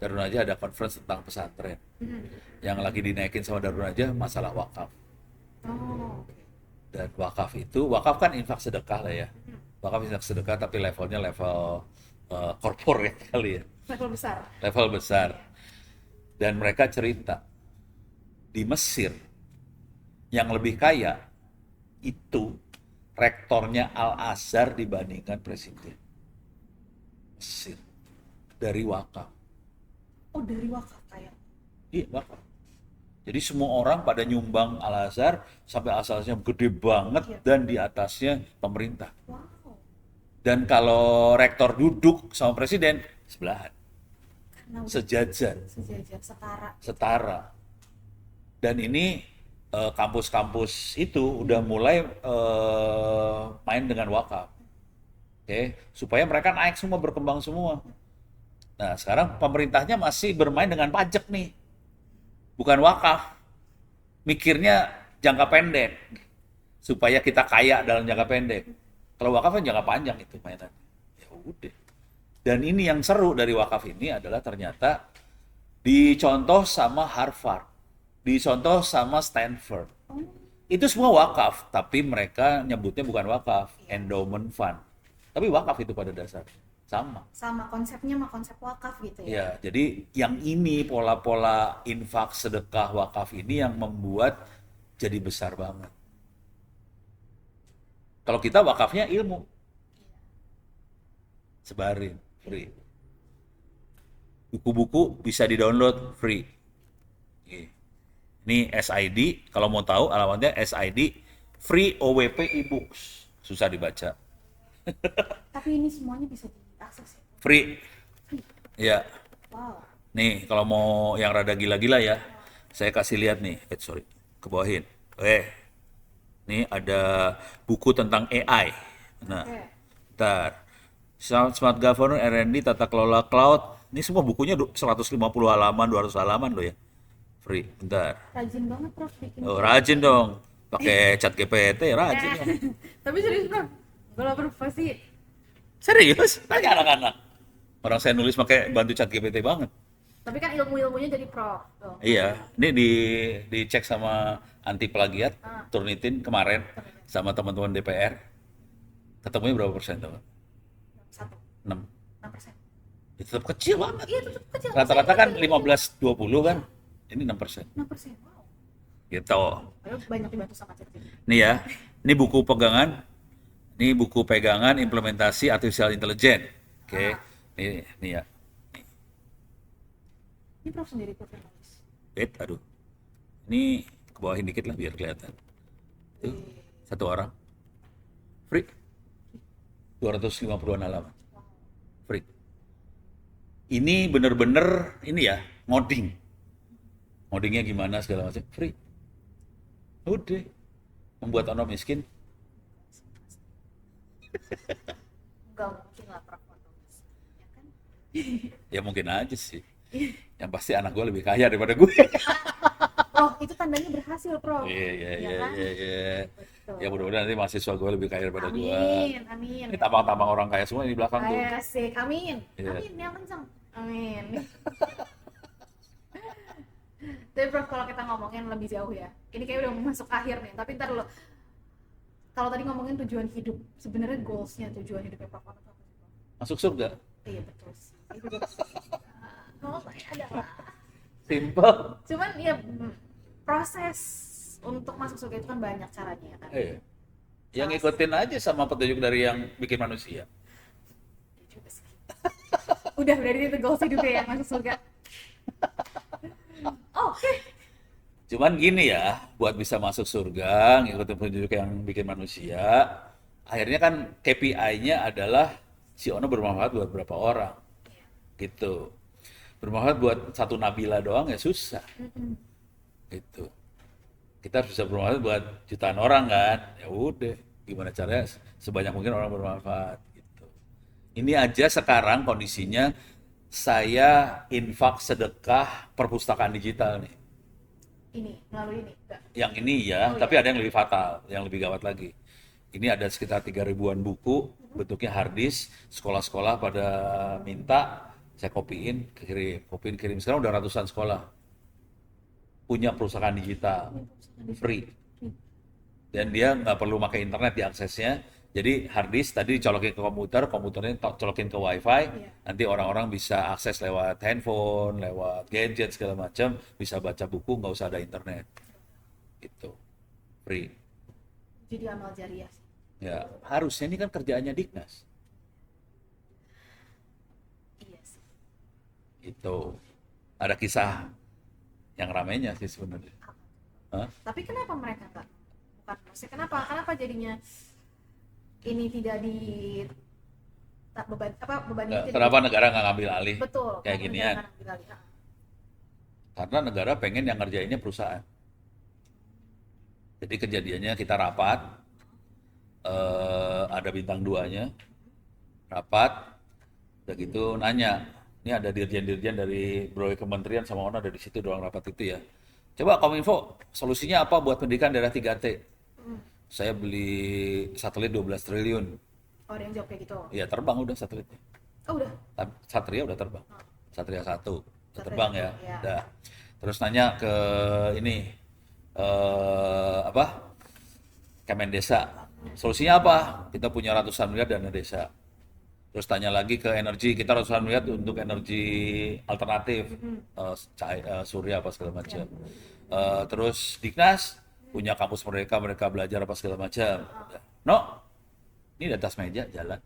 Darun Najah ada conference tentang pesantren. Yang lagi dinaikin sama Darun Najah masalah wakaf. Oh, oke. Dan wakaf kan infak sedekah lah ya. Wakaf infak sedekah tapi levelnya level corporate kali ya. Level besar. Level besar. Dan mereka cerita di Mesir yang lebih kaya itu rektornya Al-Azhar dibandingkan presiden Mesir dari wakaf. Oh, dari wakaf kayak. Iya, wakaf. Jadi semua orang pada nyumbang Al-Azhar sampai asalnya gede banget Iya. dan di atasnya pemerintah. Wow. Dan kalau rektor duduk sama presiden sebelahan. sejajar, sejajar, setara. setara. Dan ini kampus-kampus itu udah mulai main dengan wakaf, oke, supaya mereka naik semua, berkembang semua. Nah, sekarang pemerintahnya masih bermain dengan pajak nih, bukan wakaf. Mikirnya jangka pendek, supaya kita kaya dalam jangka pendek. Kalau wakaf kan jangka panjang itu mainan. Ya udah. Dan ini yang seru dari wakaf ini adalah ternyata dicontoh sama Harvard, dicontoh sama Stanford. Itu semua wakaf, tapi mereka nyebutnya bukan wakaf, endowment fund. Tapi wakaf itu pada dasarnya sama. Sama konsepnya mah konsep wakaf gitu ya. Ya, jadi yang ini pola-pola infak, sedekah, wakaf ini yang membuat jadi besar banget. Kalau kita wakafnya ilmu, sebarin free. Buku-buku bisa di-download free. Ini SID, kalau mau tahu alamatnya SID Free OWP eBooks. Susah dibaca. Tapi ini semuanya bisa diakses ya. Free. Ya. Wow. Nih, kalau mau yang rada gila-gila ya, saya kasih lihat nih. Sorry, ke bawahin. Nih ada buku tentang AI. Nah, Oke. bentar. Smart Governance, R&D, Tata Kelola Cloud. Ini semua bukunya 150 halaman, 200 halaman loh ya. Free. Bentar. Rajin banget Prof bikin. Oh, rajin dong. Pakai chat GPT, rajin dong. Tapi serius Prof, kalau Prof pasti Serius? Tanya anak-anak. Orang saya nulis pakai bantu chat GPT banget. tapi kan ilmu-ilmunya jadi Prof tuh. Iya, ini dicek sama anti plagiat, Turnitin kemarin sama teman-teman DPR. Ketemunya berapa persen teman? 6. 6%. Itu tetap kecil banget. Iya tetap kecil. Rata-rata kan Saya 15-20 kan. Ini 6%. 6%. Wow. Gitu. Ayo banyak dibantu sama ChatGPT. Nih ya, ini buku pegangan. Ini buku pegangan implementasi artificial intelligence. Oke. Nih ya. Ini Prof sendiri Prof yang nulis. Aduh. Ini ke bawahin dikit lah biar kelihatan. Tuh, satu orang. Free. 250-an halaman. Free. Ini bener-bener ini ya, ngoding. Ngodingnya gimana segala macam. Free. Udah. Membuat orang miskin. Enggak mungkin lah Prof nulis. Ya kan? Ya mungkin aja sih. Yang pasti anak gue lebih kaya daripada gue. Oh, itu tandanya berhasil Prof. Iya. Ya kan? Betul. Ya mudah-mudahan nanti mahasiswa gue lebih kaya daripada gue. Amin. Ini tampang-tampang orang kaya semua di belakang tuh. Asik, amin. Iya. Amin, yang kencang. Amin. Tapi Prof, kalau kita ngomongin lebih jauh ya, ini kayak udah mau masuk akhir nih, tapi ntar dulu. Kalau tadi ngomongin tujuan hidup, sebenarnya goalsnya tujuan hidupnya Prof apa sih, Prof? Masuk surga. Iya betul sih. Itu juga. Kalau saya adalah, Simple. cuman ya proses untuk masuk surga itu kan banyak caranya ya kan. Iya. Yang ngikutin aja sama petunjuk dari yang bikin manusia. Iya juga sih. Udah berarti itu goals hidupnya ya masuk surga. Oke. Cuman gini ya, buat bisa masuk surga, ngikutin petunjuk yang bikin manusia, akhirnya kan KPI-nya adalah si Ono bermanfaat buat berapa orang. Gitu. Bermanfaat buat satu Nabila doang ya susah. Gitu. Kita harus bisa bermanfaat buat jutaan orang kan. Ya udah, gimana caranya sebanyak mungkin orang bermanfaat gitu. Ini aja sekarang kondisinya saya infak sedekah perpustakaan digital nih. Ini melalui ini enggak? Yang ini ya, Oh, tapi iya. ada yang lebih fatal, yang lebih gawat lagi. Ini ada sekitar 3.000-an buku, bentuknya harddisk, sekolah-sekolah pada minta, saya kopiin, kirim. Sekarang udah ratusan sekolah punya perusahaan digital, free. Dan dia nggak perlu pakai internet diaksesnya. Jadi harddisk tadi dicolokin ke komputer, komputernya colokin ke wifi, Iya. nanti orang-orang bisa akses lewat handphone, lewat gadget segala macam, bisa baca buku nggak usah ada internet, gitu, free. Jadi amal jariah sih. Ya harusnya ini kan kerjaannya Dignas, Iya sih. itu ada kisah yang ramainya sih sebenarnya. Hah? Tapi kenapa mereka enggak? Bukan maksudnya kenapa jadinya ini tidak beban itu Kenapa negara nggak ngambil alih betul kayak kenapa ginian? negara nggak ambil alih? Karena negara pengen yang ngerjainnya perusahaan. Jadi kejadiannya kita rapat, ada bintang duanya, rapat, udah gitu nanya, ini ada dirjen-dirjen dari berbagai kementerian sama orang ada di situ doang rapat itu ya. Coba Kominfo, solusinya apa buat pendidikan daerah 3T? Saya beli satelit 12 triliun. Oh, ada yang jawab kayak gitu. Ya terbang udah satelitnya. Oh, udah. Satria udah terbang. Satria 1 udah Satria terbang 1, ya. ya. Udah. Terus nanya ke ini apa? Kemendesa. Solusinya apa? Kita punya ratusan miliar dana desa. Terus tanya lagi ke energi, kita ratusan miliar untuk energi alternatif, surya apa segala macam. Terus Diknas punya kampus mereka belajar apa segala macam. No, ini di atas meja jalan.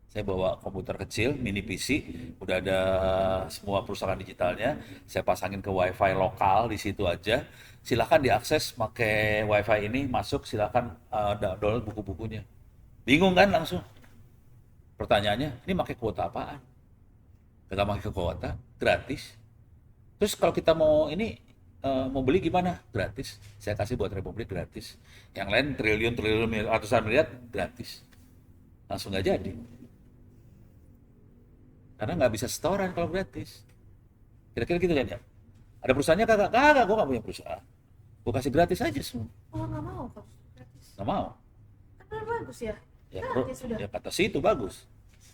Saya bawa komputer kecil, mini PC, udah ada semua perusahaan digitalnya. Saya pasangin ke WiFi lokal di situ aja. Silahkan diakses pakai WiFi ini, masuk silahkan download buku-bukunya. Bingung kan langsung? Pertanyaannya, ini pakai kuota apaan? Kita pakai kuota, gratis. Terus kalau kita mau ini mau beli gimana? Gratis. Saya kasih buat Republik gratis. Yang lain triliun, ratusan miliar gratis. Langsung nggak jadi. Karena nggak bisa setoran kalau gratis. Kira-kira gitu kan ya? Ada perusahaannya kagak? Kagak, gue nggak punya perusahaan. Gue kasih gratis aja semua. Oh, nggak mau kok gratis. Nggak mau. Kan bagus ya. Ya, Gratis sudah. ya kata situ bagus.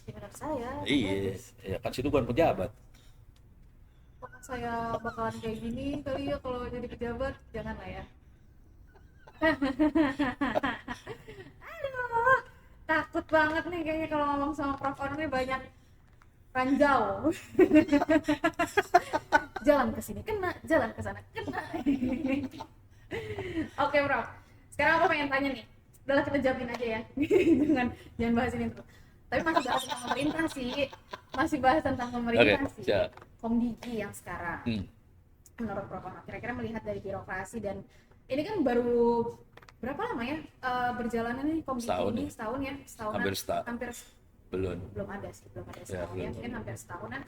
Ya, menurut saya. Iya, Bagus. ya kan situ bukan pejabat. Kok saya bakalan kayak gini kali ya kalau jadi pejabat, jangan lah ya. Aduh, takut banget nih kayaknya kalau ngomong sama Prof. On nih banyak ranjau. Jalan ke sini kena, jalan ke sana kena. Oke, Prof. Sekarang aku pengen tanya nih. Udahlah kita jawabin aja ya. jangan bahas ini terus. Tapi masih bahas tentang pemerintah sih. Masih bahas tentang pemerintah Oke, sih. siap. Komdigi yang sekarang. Menurut Prof. On, kira-kira melihat dari birokrasi dan ini kan baru berapa lama ya berjalannya nih Komdigi Setahun ini? ya. Setahun ya? Setahun. Hampir belum ada sih, belum ada Ya, setahun ya. belum. Mungkin hampir setahunan.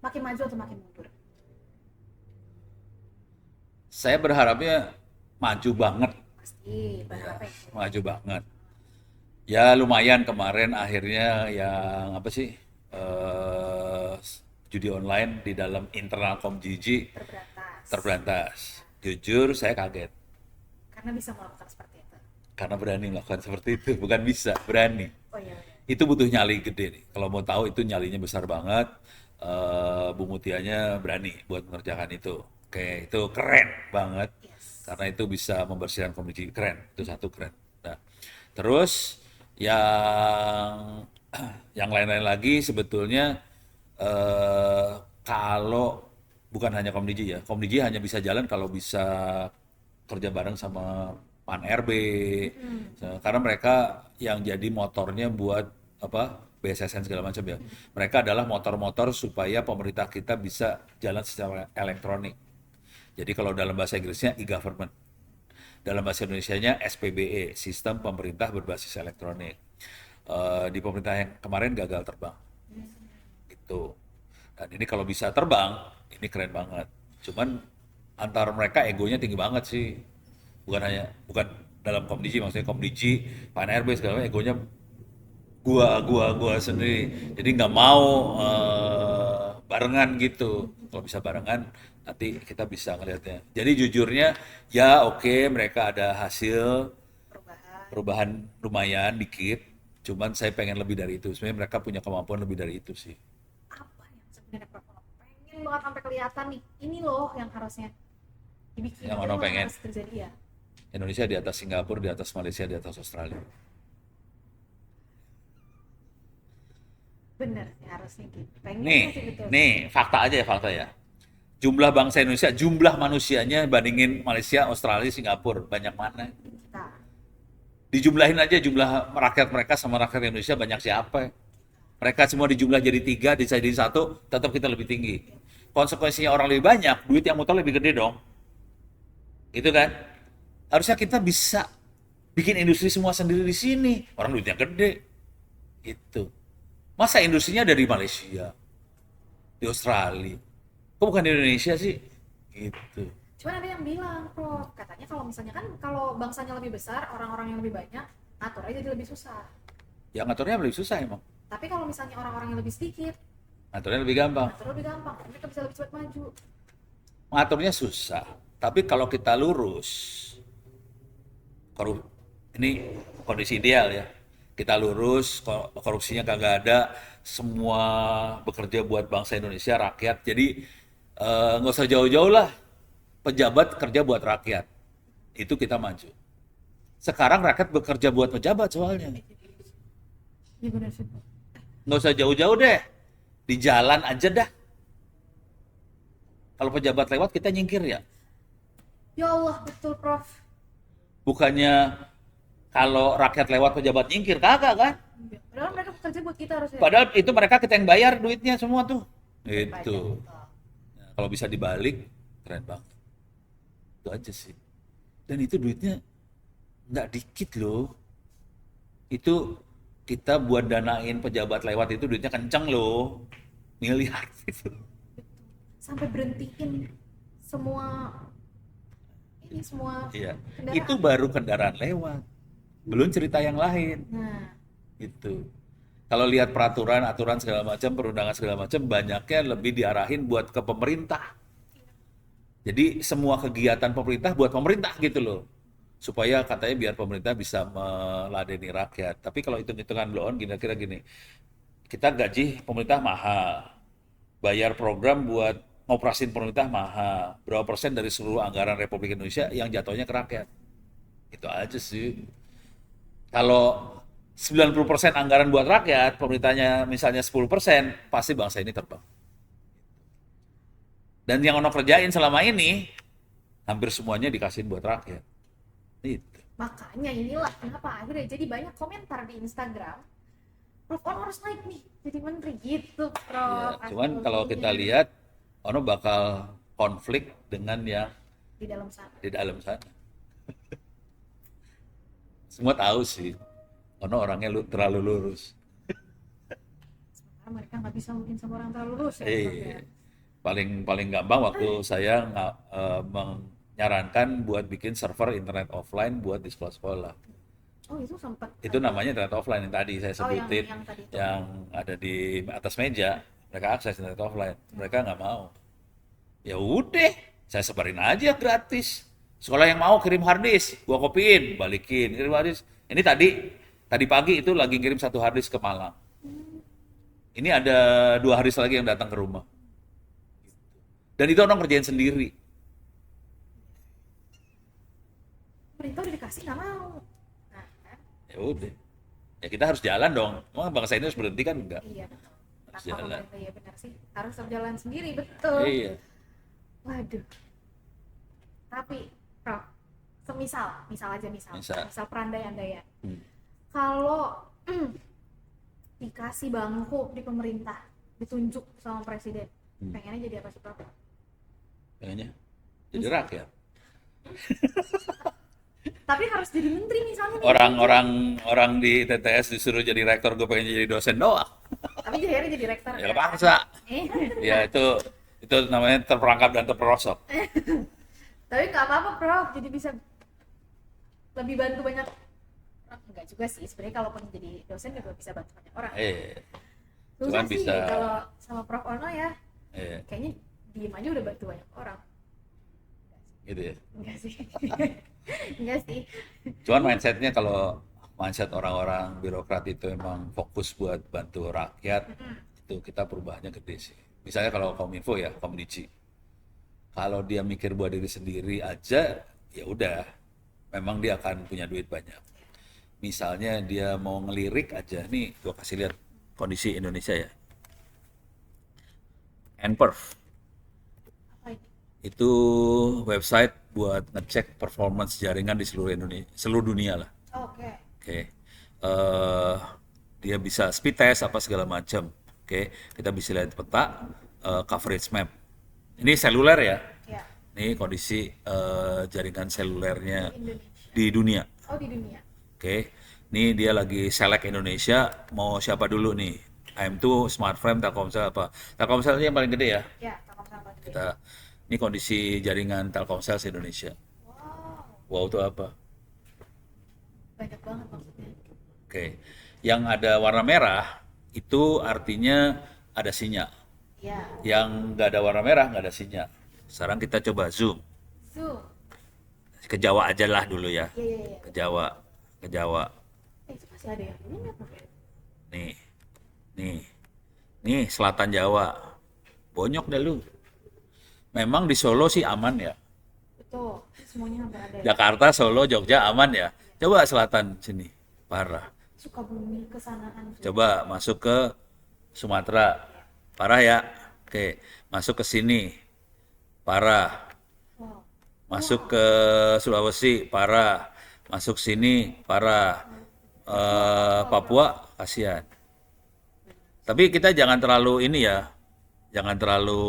Makin maju atau makin mundur? Saya berharapnya maju banget, Pasti berapa ya? maju banget. Ya lumayan kemarin akhirnya yang apa sih judi online di dalam internal Komdigi Terbatas. terberantas. Jujur saya kaget Karena bisa melakukan seperti itu. karena berani melakukan seperti itu, bukan bisa, berani. Oh iya. Itu butuh nyali gede nih. Kalau mau tahu itu nyalinya besar banget. Bu Mutianya berani buat mengerjakan itu. Oke, itu keren banget. Yes. Karena itu bisa membersihkan Komdigi, keren. Itu satu keren. Nah, terus yang yang lain-lain lagi sebetulnya kalau bukan hanya Komdigi ya, Komdigi hanya bisa jalan kalau bisa kerja bareng sama Pan RB, karena mereka yang jadi motornya buat apa BSSN segala macam ya. Mereka adalah motor-motor supaya pemerintah kita bisa jalan secara elektronik. Jadi kalau dalam bahasa Inggrisnya e-government, dalam bahasa Indonesianya SPBE, Sistem Pemerintah Berbasis Elektronik. Di pemerintah yang kemarin gagal terbang, gitu. Dan ini kalau bisa terbang, ini keren banget. Cuman antara mereka egonya tinggi banget sih. Bukan dalam Komdigi, maksudnya Komdigi, Pan RB segala macam egonya gua sendiri. Jadi nggak mau barengan gitu. Kalau bisa barengan nanti kita bisa ngelihatnya. Jadi jujurnya ya oke, mereka ada hasil perubahan lumayan dikit. Cuman saya pengen lebih dari itu. Sebenarnya mereka punya kemampuan lebih dari itu sih. Apa yang sebenarnya Prof. On pengen banget sampai kelihatan nih? Ini loh yang harusnya dibikin. Yang orang pengen. Harus terjadi ya. Indonesia di atas Singapura, di atas Malaysia, di atas Australia. Bener sih harusnya gitu. Pengen Nih, sih betul. nih fakta aja ya, fakta ya. Jumlah bangsa Indonesia, jumlah manusianya bandingin Malaysia, Australia, Singapura, banyak mana? Kita. Dijumlahin aja jumlah rakyat mereka sama rakyat Indonesia banyak siapa? Mereka semua dijumlah jadi 3, jadi 1, tetap kita lebih tinggi. Konsekuensinya orang lebih banyak, duit yang muter lebih gede dong. Gitu kan? Harusnya kita bisa bikin industri semua sendiri di sini. Orang duitnya gede. Gitu. Masa industrinya dari Malaysia, di Australia, kok bukan di Indonesia sih? Gitu. Cuman ada yang bilang, Prof, katanya kalau misalnya kan kalau bangsanya lebih besar, orang-orang yang lebih banyak, aturnya jadi lebih susah. Ya ngaturnya lebih susah emang, Tapi kalau misalnya orang-orang yang lebih sedikit, ngaturnya lebih gampang. aturnya lebih gampang, mereka bisa lebih cepat maju. Ngaturnya susah, tapi kalau kita lurus, ini kondisi ideal ya. Kita lurus, korupsinya kagak ada, semua bekerja buat bangsa Indonesia, rakyat. Jadi nggak usah jauh-jauh lah, pejabat kerja buat rakyat, itu kita maju. Sekarang rakyat bekerja buat pejabat soalnya. Iya benar sih. Nggak usah jauh-jauh deh, di jalan aja dah. Kalau pejabat lewat kita nyingkir ya. Ya Allah, betul Prof. Bukannya kalau rakyat lewat pejabat nyingkir, kagak kan? Iya. Padahal mereka bekerja buat kita harusnya. Padahal itu mereka kita yang bayar duitnya semua tuh. Pajak, Itu. betul. Nah, kalau bisa dibalik, keren banget. Itu aja sih. Dan itu duitnya nggak dikit loh. Itu kita buat danain pejabat lewat itu duitnya kenceng loh. Miliar gitu. Sampai berhentiin semua Iya. kendaraan. Itu baru kendaraan lewat. Belum cerita yang lain. Nah, Gitu. Kalau lihat peraturan, aturan segala macam, perundangan segala macam, banyaknya lebih diarahin buat ke pemerintah. Jadi semua kegiatan pemerintah buat pemerintah gitu loh. Supaya katanya biar pemerintah bisa meladeni rakyat. Tapi kalau hitung-hitungan blow on kira-kira gini. Kita gaji pemerintah mahal. Bayar program buat ngoperasin pemerintah mahal. Berapa persen dari seluruh anggaran Republik Indonesia yang jatuhnya ke rakyat. Itu aja sih. Kalau 90% anggaran buat rakyat, pemerintahnya misalnya 10%, pasti bangsa ini terbang. Dan yang ono kerjain selama ini, hampir semuanya dikasihin buat rakyat. Itu. makanya inilah kenapa akhirnya jadi banyak komentar di Instagram. Prof, Ono harus naik nih jadi menteri gitu, Prof. Ya, cuman kalau kita lihat, ono bakal konflik dengan yang di dalam sana. di dalam sana. Semua tahu sih, ono orangnya terlalu lurus. Sementara mereka nggak bisa mungkin sama orang terlalu lurus ya, Prof, ya. Iya. Paling gampang waktu saya menyarankan buat bikin server internet offline buat di sekolah-sekolah. Oh, itu sempat. Itu namanya internet offline yang tadi saya Oh, sebutin, yang tadi itu. yang ada di atas meja. Mereka akses internet offline, mereka nggak mau. Ya udah, saya sebarin aja gratis. Sekolah yang mau kirim harddisk, gua kopiin, balikin, kirim harddisk. Ini tadi pagi itu lagi kirim 1 harddisk ke Malang. Ini ada 2 harddisk lagi yang datang ke rumah. Dan itu orang kerjain sendiri. Pemerintah udah dikasih nggak mau. Nah, kan? Ya udah, ya kita harus jalan dong. Emang bangsa ini harus berhenti kan enggak? Iya betul. Harus Tanpa jalan. pemerintah ya benar sih. Harus tetap jalan sendiri, betul. Iya. Waduh. Tapi, Prof, misal aja misal perandai-andaian. Hmm. Kalau dikasih bangku di pemerintah, ditunjuk sama presiden, pengennya jadi apa sih, Prof? Kayaknya jadi rakyat. Tapi harus jadi menteri misalnya nih. Orang di TTS disuruh jadi rektor, gue pengen jadi dosen doang. Tapi akhirnya jadi rektor. Ya bangsa. Eh, Ya itu namanya terperangkap dan terperosok. Tapi nggak apa-apa, Prof. Jadi bisa lebih bantu banyak. Enggak juga sih. Sebenarnya kalaupun jadi dosen juga bisa bantu banyak orang. Susah Cuman sih bisa. kalau sama Prof Ono ya. Kayaknya diem aja udah bantu banyak orang. Gitu ya. Enggak sih. Enggak sih. Cuman kalau mindset orang-orang birokrat itu emang fokus buat bantu rakyat, itu kita perubahannya gede sih. Misalnya kalau Kominfo ya, Komdiji. Kalau dia mikir buat diri sendiri aja, ya udah, memang dia akan punya duit banyak. Misalnya dia mau ngelirik aja, nih gua kasih lihat kondisi Indonesia ya. Nperf Apa ini? itu website buat ngecek performance jaringan di seluruh Indonesia, seluruh dunia lah. Oke. Oke. Dia bisa speed test apa segala macam. Oke, kita bisa lihat peta coverage map. Ini seluler ya. Ya. Ini kondisi jaringan selulernya Indonesia. di dunia. Oh, di dunia. Oke. Ini dia lagi select Indonesia, mau siapa dulu nih? AM2 Smartfren, Telkomsel apa? Telkomsel yang paling gede ya. Ya, Telkomsel paling gede. Kita ini kondisi jaringan Telkomsel se-Indonesia. Wow, Wow itu apa? banyak banget maksudnya. Oke. Yang ada warna merah itu artinya ada sinyal. Ya, Yang nggak ada warna merah nggak ada sinyal. Sekarang kita coba zoom Zoom. ke Jawa aja lah dulu ya. Iya, iya, iya. Ke Jawa, ke Jawa. Itu masih ada yang ini apa? Nih, nih, nih selatan Jawa. Bonyok dah lu. Memang di Solo sih aman ya. Betul, semuanya hampir ada ya. Jakarta, Solo, Jogja aman ya. Coba selatan sini, parah. Sukabumi kesanaan. Coba masuk ke Sumatera, parah ya. Oke, masuk ke sini, parah. Wow. Masuk ke Sulawesi, parah. Masuk sini, parah. Papua, kasihan. Tapi kita jangan terlalu ini ya, jangan terlalu.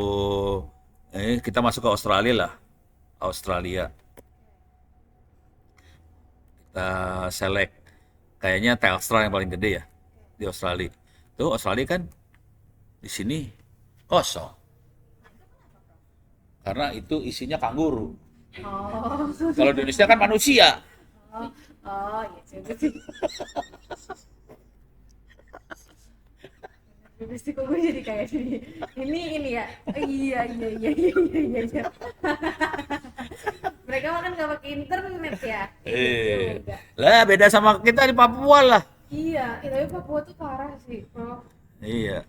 Kita masuk ke Australia lah, Australia. Kita select. Kayaknya Telstra yang paling gede ya di Australia. Tuh Australia kan di sini kosong. Karena itu isinya kanguru. Oh, Kalau di Indonesia kan manusia. oh, oh, iya juga sih. Pasti kok gue jadi kayak ini ya. Oh, iya. Mereka makan nggak pakai internet ya. Juga. Lah beda sama kita di Papua lah. Iya, tapi Papua tuh parah sih, bro. Iya.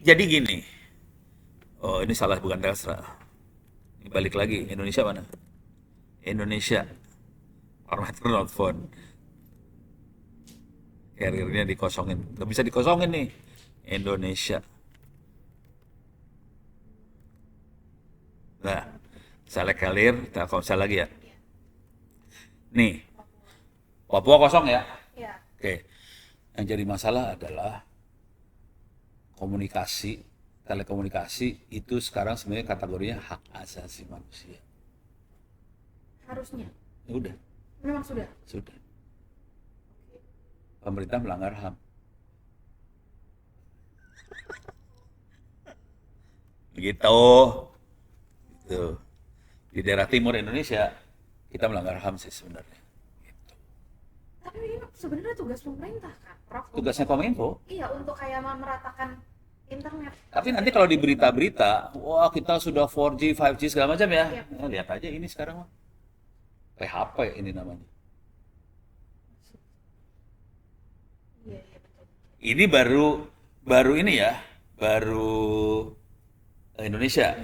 Jadi gini. Oh, ini salah bukan Telstra. Ini balik lagi. Indonesia mana? Indonesia. Parameter not found. Carrier-nya dikosongin. Nggak bisa dikosongin nih. Indonesia. Nah, select carrier, Telkomsel lagi ya. Nih, Papua kosong ya. Iya. Oke. Yang jadi masalah adalah komunikasi, telekomunikasi itu sekarang sebenarnya kategorinya hak asasi manusia. Harusnya. Ya udah, Memang sudah. sudah. Pemerintah melanggar HAM. Begitu. Gitu. Di daerah timur Indonesia kita melanggar HAM sih sebenarnya. Gitu. Tapi ini sebenarnya tugas pemerintah kan, Prof. Tugasnya Kominfo. Iya, untuk kayak meratakan internet. Tapi nanti kalau di berita-berita, wah kita sudah 4G, 5G segala macam ya. Iya. Ya, lihat aja ini sekarang mah. PHP ini namanya. Iya, betul. Ini baru ini ya, baru Indonesia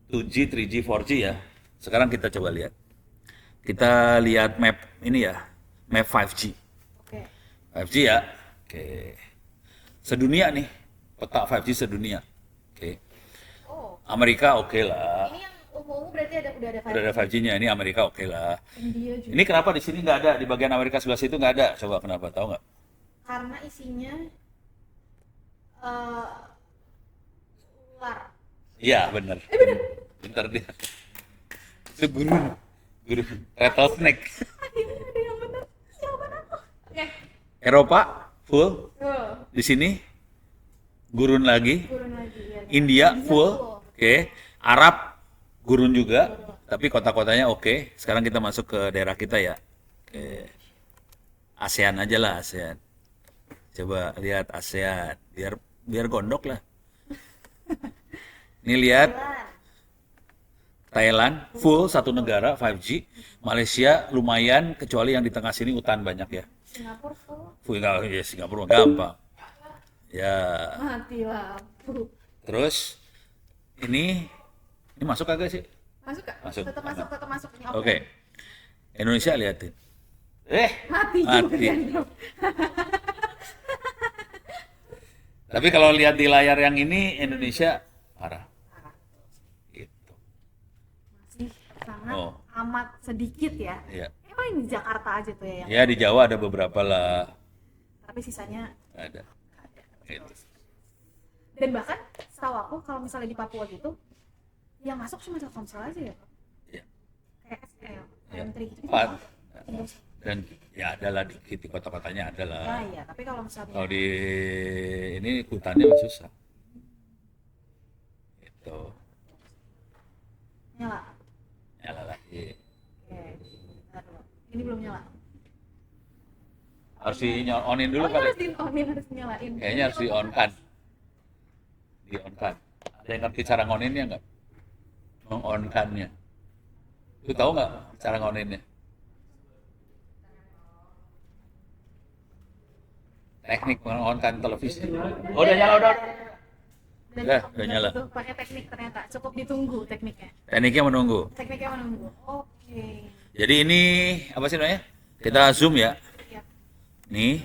2G, 3G, 4G ya. Sekarang kita coba lihat. Kita lihat map ini ya, map 5G. Oke. 5G ya. Oke. Sedunia nih, peta 5G sedunia. Oke. Oh, Amerika oke lah. ini yang ungu-ungu berarti udah ada Udah ada 5G-nya, ini Amerika oke lah. India juga. Ini kenapa di sini nggak ada, di bagian Amerika sebelah situ nggak ada? Coba kenapa, tahu nggak? Karena isinya eh ular. Iya bener. Bentar dia. Itu gurun. Rattlesnake. Ini ada yang benar. Jawaban aku. Oke. Eropa full. Tuh, Di sini gurun lagi. turun lagi ya. India full. Oke. Arab gurun juga. Tapi kota-kotanya oke. Sekarang kita masuk ke daerah kita ya. Oke. ASEAN aja lah ASEAN. Coba lihat ASEAN. Biar gondok lah. Ini lihat Thailand full satu negara 5G. Malaysia lumayan kecuali yang di tengah sini hutan banyak ya. Singapura full. Full ya Singapura gampang. Ya. Mati lampu. Terus ini masuk kagak sih? Masuk gak? Masuk. Tetap masuk, tetap masuk. Oke. Indonesia liatin. Mati. Mati. Tapi kalau lihat di layar yang ini Indonesia parah. Gitu. Masih sangat Oh. amat sedikit ya. Iya. Emang ini di Jakarta aja tuh ya yang. Ya di Jawa ada beberapa lah. Tapi sisanya Ada. Gitu. dan bahkan setahu aku kalau misalnya di Papua gitu yang masuk cuma Telkomsel aja ya, Pak? Iya. Kayak SL, Iya. M3 gitu. Empat. Dan ya adalah dikit di kota-kotanya adalah. Nah iya, tapi kalau misalnya Kalau di ini hutannya masih susah. Itu nyala. nyala lagi. Oke, bentar dulu. Ini belum nyala. Harus di-onin dulu Oh iya kali. harus di-onin, harus nyalain. Kayaknya harus di-on-kan. Di-on-kan. Ada yang ngerti cara ngoninnya nggak? Meng-on-kannya. Lu tahu nggak cara ngoninnya? Teknik meng-on-kan televisi. Oh, udah nyala, udah. Udah nyala. Tuh, pakai teknik ternyata. Cukup ditunggu tekniknya. Tekniknya menunggu. Tekniknya menunggu. Oke. Jadi ini apa sih namanya? Kita zoom ya. Ya. Nih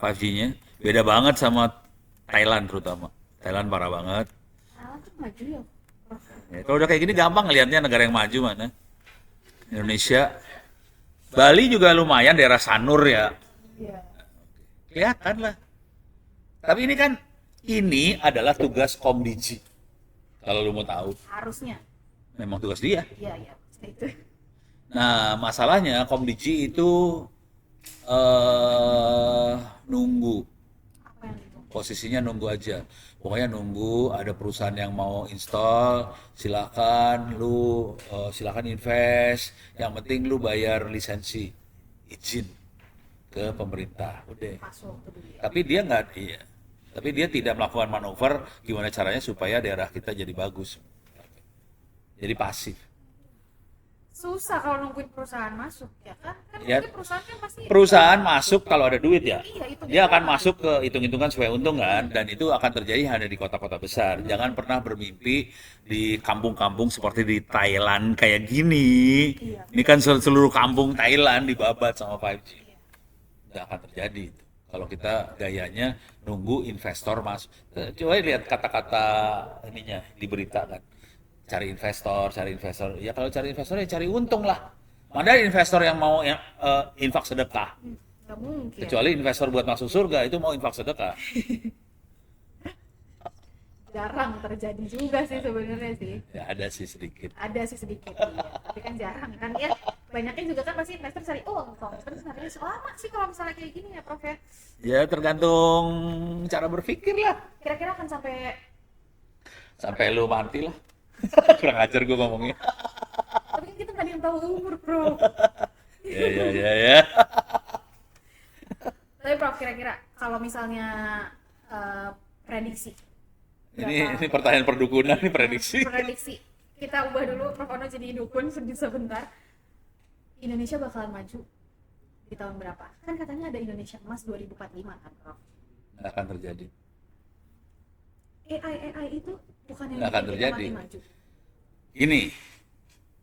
5G-nya beda banget sama Thailand terutama. Thailand parah banget. Salah tuh maju ya. Prof. Ya, kalau udah kayak gini gampang ngelihatnya negara yang maju mana. Indonesia. Bali juga lumayan daerah Sanur ya. Iya. Kelihatan lah. Tapi ini adalah tugas Komdiji. Kalau lu mau tahu, Harusnya. memang tugas dia. Iya, iya. Itu. Nah, masalahnya Komdiji itu nunggu. Apa yang itu? Posisinya nunggu aja. Pokoknya nunggu ada perusahaan yang mau install, silakan invest. Yang penting lu bayar lisensi, izin ke pemerintah. Udah. Masuk tuh dia. Tapi dia nggak, iya. Tapi dia tidak melakukan manuver gimana caranya supaya daerah kita jadi bagus. Jadi pasif. Susah kalau nungguin perusahaan masuk ya kan? Kan Ya, mungkin perusahaan kan pasti perusahaan masuk kalau ada duit ya. iya itu Dia akan masuk ke hitung-hitungan sesuai untung kan, dan itu akan terjadi hanya di kota-kota besar. Jangan pernah bermimpi di kampung-kampung seperti di Thailand kayak gini. Iya. Ini kan seluruh kampung Thailand dibabat sama 5G. Nggak akan terjadi itu. Kalau kita gayanya nunggu investor masuk. Coba lihat kata-kata ininya di berita kan. Cari investor, cari investor. Ya kalau cari investor ya cari untung lah. Mana ada investor yang mau infak sedekah. nggak mungkin. Kecuali investor buat masuk surga itu mau infak sedekah. Jarang terjadi juga sih sebenarnya sih. Ya ada sih sedikit. Ada sih sedikit iya. Tapi kan jarang kan ya. Banyaknya juga kan pasti investor cari untung. Terus sebenarnya selama sih kalau misalnya kayak gini ya Prof ya. Ya tergantung cara berpikir lah. Kira-kira akan sampai Sampai lu mati lah. Kurang ajar gue ngomongnya. tapi kan kita nggak ada yang tahu umur Prof. Ya. Tapi Prof kira-kira kalau misalnya prediksi Ini pertanyaan perdukunan, ini prediksi. prediksi kita ubah dulu Prof Ono jadi dukun sebentar. Indonesia bakalan maju di tahun berapa? Kan katanya ada Indonesia Emas 2045 kan Prof. Nggak akan terjadi. AI itu bukan yang Nggak akan bikin kita terjadi. makin maju. Ini,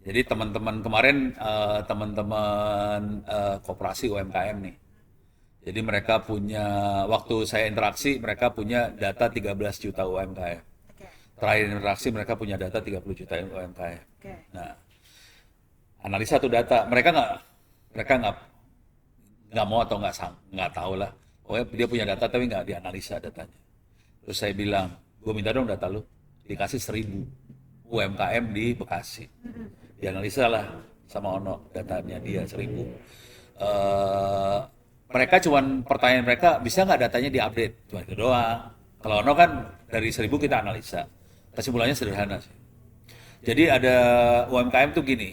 jadi teman-teman kemarin, teman-teman koperasi UMKM nih. Jadi mereka punya, waktu saya interaksi, mereka punya data 13 juta UMKM. Oke. Terakhir interaksi mereka punya data 30 juta UMKM. Oke. Nah, analisa tuh data, mereka nggak mau atau nggak tahu lah. Pokoknya dia punya data tapi nggak dianalisa datanya. Terus saya bilang, gue minta dong data lu, dikasih 1000 UMKM di Bekasi. Dianalisa lah sama Ono datanya dia 1000. Mereka cuman pertanyaan mereka, bisa nggak datanya diupdate? Cuma itu doang. Kalau Ono kan dari 1000 kita analisa. Kesimpulannya sederhana sih. Jadi ada UMKM tuh gini,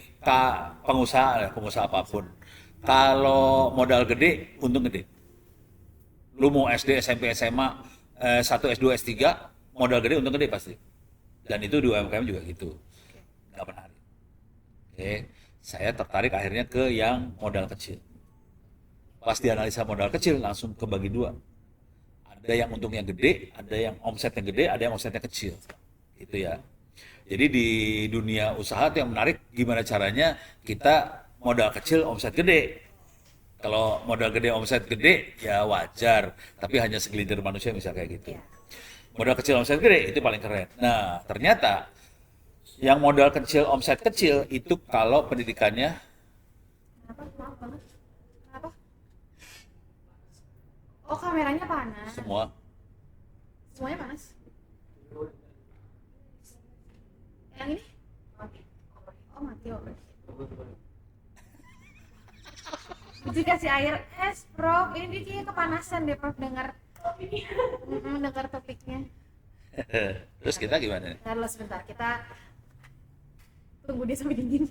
pengusaha apapun. Kalau modal gede, untung gede. Lu mau SD, SMP, SMA, 1, S2, S3, modal gede, untung gede pasti. Dan itu di UMKM juga gitu. Nggak menarik. Oke, saya tertarik akhirnya ke yang modal kecil. Pas dianalisa modal kecil, langsung kebagi dua. Ada yang untungnya gede, ada yang omsetnya gede, ada yang omsetnya kecil. Gitu ya. Jadi di dunia usaha itu yang menarik, gimana caranya kita modal kecil, omset gede. Kalau modal gede, omset gede, ya wajar. Tapi hanya segelintir manusia bisa kayak gitu. Modal kecil, omset gede, itu paling keren. Nah, ternyata yang modal kecil, omset kecil, itu kalau pendidikannya Kenapa? Maaf banget. Kenapa? Oh kameranya panas. semua. Semuanya panas. Yang ini? Oh mati. Dikasih air es, Prof. Ini dia kayaknya kepanasan deh, Prof. Dengar dengar topiknya. Terus kita gimana? Ntar lo sebentar, kita tunggu dia sampai dingin.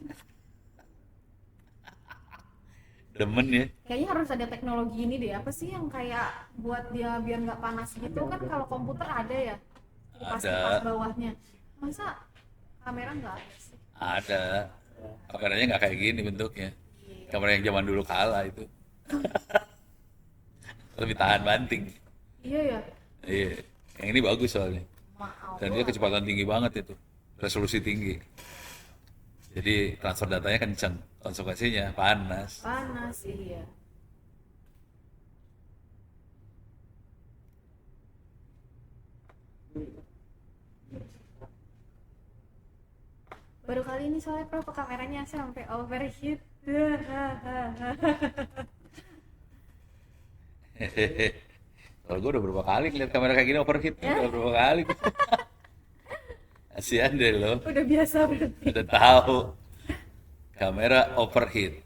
Demen ya. Kayaknya harus ada teknologi ini deh. Apa sih yang kayak buat dia biar nggak panas gitu kan? Kalau komputer ada ya, kipas bawahnya. Masa kamera nggak ada sih? Ada. Kameranya nggak kayak gini bentuknya. Kamera yang zaman dulu kalah itu. Lebih tahan banting. Iya ya. Iya. Yang ini bagus soalnya. Dan dia kecepatan tinggi banget itu. Resolusi tinggi. Jadi transfer datanya kencang. Konsekuensinya panas. Panas, iya. Baru kali ini soalnya Prof kameranya sampai overheat. Kalau gue udah berapa kali ngeliat kamera kayak gini overheat. Udah berapa kali. Kasian deh lo. Udah biasa berarti. Udah tahu. Kamera overheat.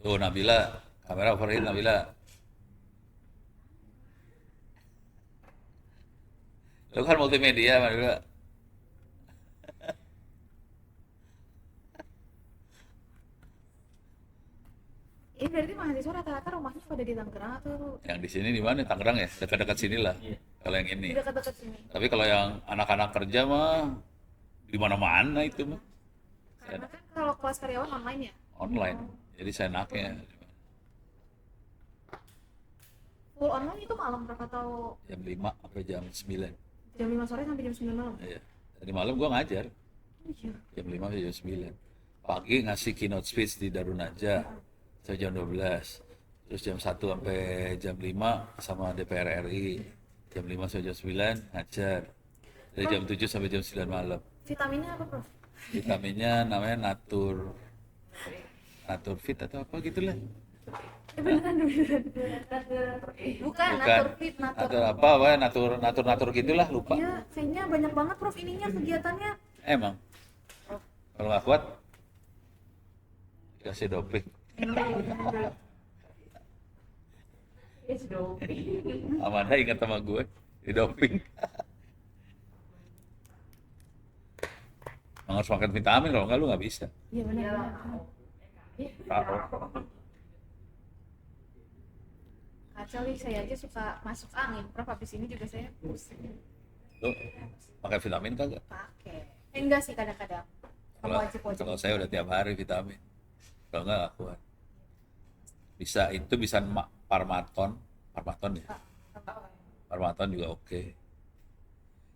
Tuh Nabila, kamera overheat Nabila. Lu kan multimedia Nabila. Ini berarti mahasiswa rata-rata rumahnya pada di Tangerang atau Yang di sini di mana? Tangerang ya? Dekat-dekat sini lah. Kalau yang ini. di dekat-dekat sini? Tapi kalau yang anak-anak kerja mah di mana-mana itu mah. Karena kan kalau kelas karyawan online ya? Online. Jadi saya enaknya Full online itu malam berapa atau jam 5 sampai jam 9. jam 5 sore sampai jam 9 malam? Iya. Tadi malam gua ngajar Oh, iya. jam 5 sampai jam 9. Pagi ngasih keynote speech di Darunaja sampai jam 12. Terus jam 1 sampai jam 5 sama DPR RI. Jam 5 sampai jam 9 ngajar. Dari jam 7 sampai jam 9 malam. Vitaminnya apa, Prof? Vitaminnya namanya Natur Fit atau apa gitulah. Beneran. Bukan, Naturfit, Natur apa ya, natur gitulah, lupa. Iya, kayaknya banyak banget, Prof, ininya kegiatannya. Emang kalau nggak kuat dikasih doping. Amanda ingat sama gue di doping. Emang harus makan vitamin, kalau nggak lu nggak bisa. Iya benar. Kacau nih, saya aja suka masuk angin, Prof. Habis ini juga saya pusing. Lu makan vitamin kagak? Pakai. Enggak sih kadang-kadang. Wajib-wajib. Kalau saya udah tiap hari vitamin. Kalau nggak kuat. Bisa Parmaton ya. Parmaton juga oke.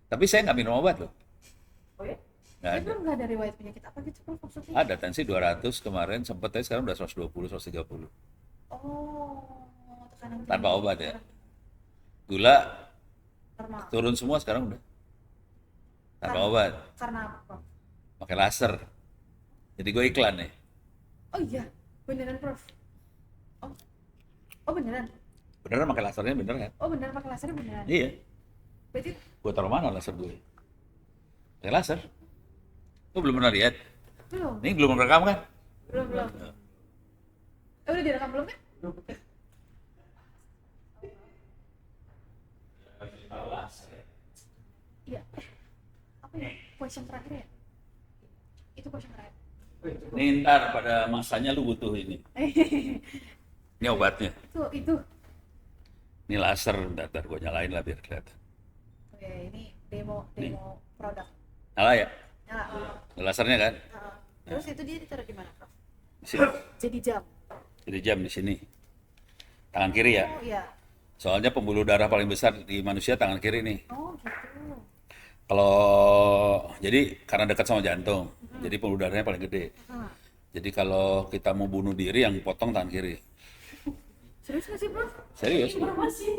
Tapi saya nggak minum obat loh. Oh ya? Nggak Dia ada. belum nggak ada riwayat penyakit apa gitu, Prof, maksudnya? Ada tensi 200 kemarin sempet, tapi sekarang udah 120, 130. Oh, tekanan tinggi. Tanpa obat ya. Gula Normal. turun semua sekarang udah. Tanpa obat. Karena apa, Prof? Pakai laser. Jadi gue iklan nih. Oh iya, beneran, Prof. Oh beneran. Beneran pakai lasernya bener kan? Oh beneran pakai lasernya beneran. Iya. Berarti Gue taruh mana laser gue? Pakai laser. Lu belum pernah lihat? belum. Ini belum rekam kan? Belum. Udah direkam belum kan? Iya. Apa ya? Question terakhir ya? Itu question terakhir. Nih ntar pada masanya lu butuh ini. Ini obatnya. Itu. Ini laser, ntar gue nyalain lah biar kelihatan. Oke, ini demo produk. Nyala ya? Ya. Lasernya kan? Terus itu dia ditaruh di mana, Prof? Di sini. Jadi jam. Jadi jam di sini. Tangan kiri ya. Oh iya. Soalnya pembuluh darah paling besar di manusia tangan kiri nih. Oh gitu. Kalau jadi karena dekat sama jantung, jadi pembuluh darahnya paling gede. Jadi kalau kita mau bunuh diri yang potong tangan kiri. Serius nggak sih, Prof? Serius? Informasi.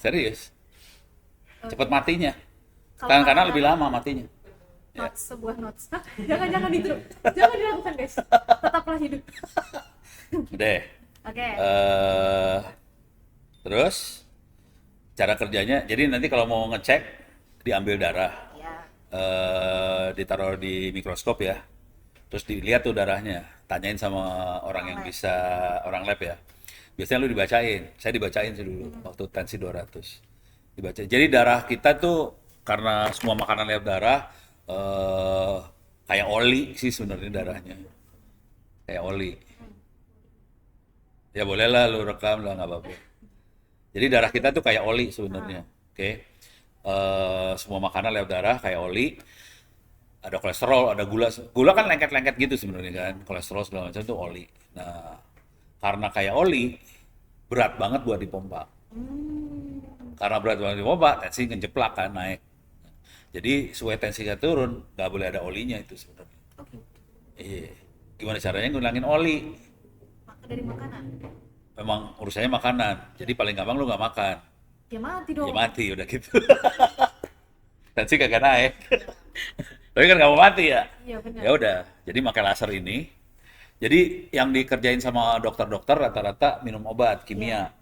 Serius. Cepat matinya. Kalau Tangan kanan tangan lebih lama matinya. Ya. Notes, sebuah notes. Jangan itu. Jangan dilakukan, guys. Tetaplah hidup. Deh. Oke. Terus cara kerjanya, jadi nanti kalau mau ngecek diambil darah, Ya. ditaruh di mikroskop ya, Terus dilihat tuh darahnya, tanyain sama orang yang bisa, orang lab ya. Biasanya lu dibacain, saya dibacain sih dulu waktu tensi 200. Dibaca. Jadi darah kita tuh karena semua makanan lewat darah eh kayak oli sih sebenarnya darahnya. Kayak oli. Ya boleh lah lu rekam lah nggak apa-apa. Jadi darah kita tuh kayak oli sebenarnya. Oke. Semua makanan lewat darah kayak oli. Ada kolesterol, ada gula. Gula kan lengket-lengket gitu sebenarnya kan. Kolesterol segala macam itu oli. Nah, karena kayak oli, berat banget buat dipompa. Karena berat banget dipompa, tensi ngejeplak kan naik. Jadi supaya tensinya turun, nggak boleh ada olinya itu sebenarnya. Oke. Iya. Gimana caranya ngurangin oli? Maka dari makanan. Memang urusannya makanan. Jadi paling gampang lu nggak makan. Ya mati Ya dong. mati udah gitu. Tensi kagak naik. Tapi kan nggak mau mati ya. Iya benar. Ya udah. Jadi pakai laser ini. Jadi yang dikerjain sama dokter-dokter rata-rata minum obat kimia.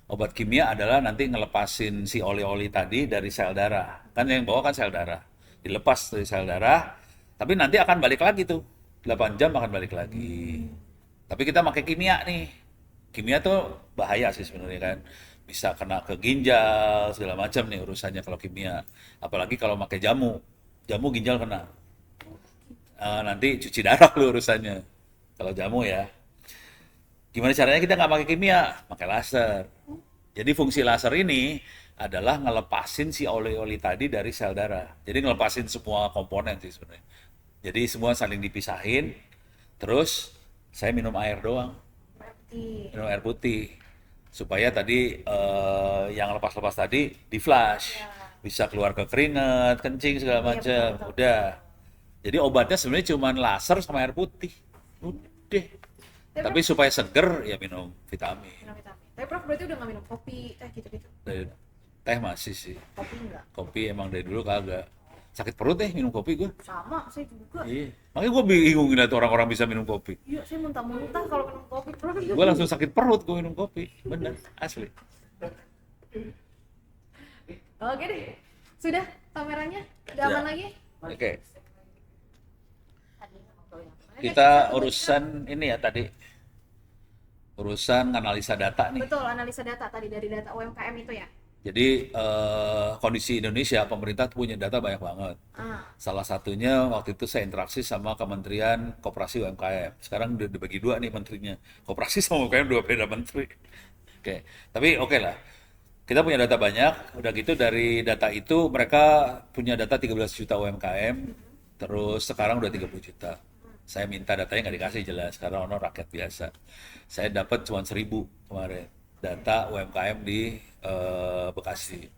Obat kimia adalah nanti ngelepasin si oli-oli tadi dari sel darah. Kan yang bawa kan sel darah. Dilepas dari sel darah, tapi nanti akan balik lagi tuh. 8 jam akan balik lagi. Tapi kita pakai kimia nih. Kimia tuh bahaya sih sebenarnya kan. Bisa kena ke ginjal, segala macam nih urusannya kalau kimia. Apalagi kalau pakai jamu. Jamu ginjal kena. Nanti cuci darah lu urusannya. Kalau jamu ya. Gimana caranya kita nggak pakai kimia? Pakai laser. Jadi fungsi laser ini adalah ngelepasin si oli-oli tadi dari sel darah. Jadi ngelepasin semua komponen sih sebenarnya. Jadi semua saling dipisahin. Terus saya minum air doang, Berarti. minum air putih. Supaya tadi yang lepas-lepas tadi di flash. Bisa keluar ke keringat, kencing segala Iya, macam. betul. Udah. Jadi obatnya sebenarnya cuma laser sama air putih. Udah. Tapi supaya seger ya minum vitamin. Minum vitamin. Tapi Prof berarti udah nggak minum kopi, teh gitu-gitu. Teh masih sih. Kopi enggak? Kopi emang dari dulu kagak. Sakit perut minum kopi gue. Sama, saya juga. Iya. Makanya gue bingung ngeliat orang-orang bisa minum kopi. Iya, saya muntah-muntah kalau minum kopi, Prof. Gue langsung sakit perut gue minum kopi. Bener, asli. Oke deh. Sudah kameranya? Udah aman Ya. lagi? Oke. Kita urusan ini ya tadi. Urusan analisa data nih. Betul, analisa data tadi dari data UMKM itu ya. Jadi kondisi Indonesia, pemerintah punya data banyak banget. Salah satunya waktu itu saya interaksi sama Kementerian Koperasi UMKM. Sekarang udah dibagi dua nih menterinya. Koperasi sama UMKM dua beda menteri. Oke, tapi oke lah. Kita punya data banyak. Udah gitu dari data itu mereka punya data 13 juta UMKM. Terus sekarang udah 30 juta. Saya minta datanya nggak dikasih jelas karena ono rakyat biasa. Saya dapat cuma 1.000 kemarin data UMKM di Bekasi.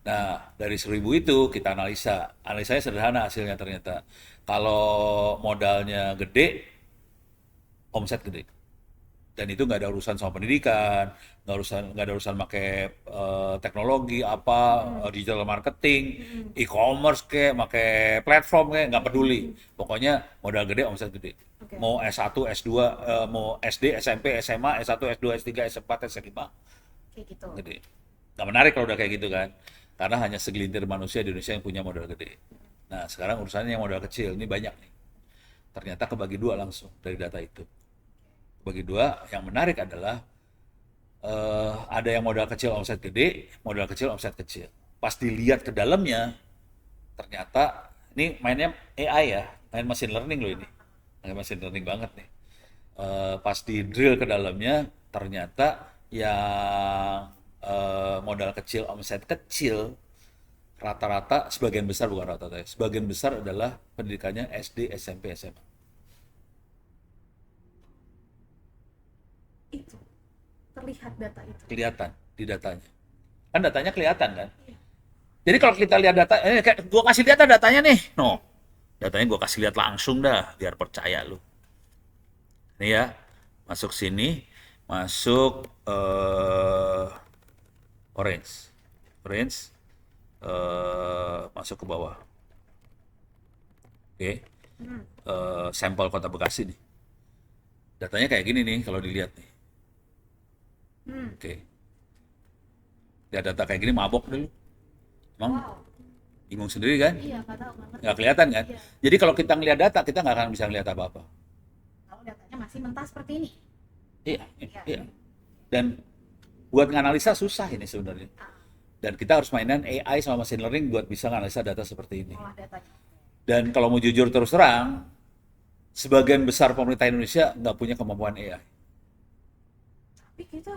Nah, dari 1.000 itu kita analisa. Analisanya sederhana hasilnya ternyata. Kalau modalnya gede, omset gede. Dan itu nggak ada urusan sama pendidikan, nggak ada urusan pakai teknologi apa, digital marketing, e-commerce kayak, pakai platform kayak, nggak peduli. Pokoknya modal gede, omset gede. Oke. Mau S1, S2, mau SD, SMP, SMA, S1, S2, S3, S4, S5, Kayak gitu. gede. Nggak menarik kalau udah kayak gitu kan. Karena hanya segelintir manusia di Indonesia yang punya modal gede. Nah, sekarang urusannya yang modal kecil, ini banyak nih. Ternyata kebagi dua langsung dari data itu. Bagi dua, yang menarik adalah ada yang modal kecil omset gede, modal kecil omset kecil. Pas dilihat ke dalamnya, ternyata ini mainnya AI ya, main machine learning loh ini, main machine learning banget nih. Pas di drill ke dalamnya, ternyata yang modal kecil omset kecil rata-rata sebagian besar bukan rata-rata, sebagian besar adalah pendidikannya SD, SMP, SMA. Itu terlihat data itu. Kelihatan di datanya. Kan datanya kelihatan kan? Jadi kalau kita lihat data, kayak gua kasih lihat datanya nih. No. Datanya gua kasih lihat langsung dah biar percaya lu. Ini ya. Masuk sini, masuk orange. Orange masuk ke bawah. Oke. Sampel Kota Bekasi nih. Datanya kayak gini nih kalau dilihat nih. Oke. Lihat data kayak gini mabok dulu. Emang Wow. Bingung sendiri kan? Iya, nggak tahu, nggak ngerti. Nggak kelihatan kan? Iya, Jadi kalau kita ngelihat data, kita nggak akan bisa ngelihat apa-apa. kalau datanya masih mentah seperti ini. Iya, Iya. iya. Dan buat nganalisa susah ini sebenarnya. Ah, Dan kita harus mainan AI sama machine learning buat bisa nganalisa data seperti ini. olah datanya. Dan kalau mau jujur terus terang, sebagian besar pemerintah Indonesia nggak punya kemampuan AI. Tapi kita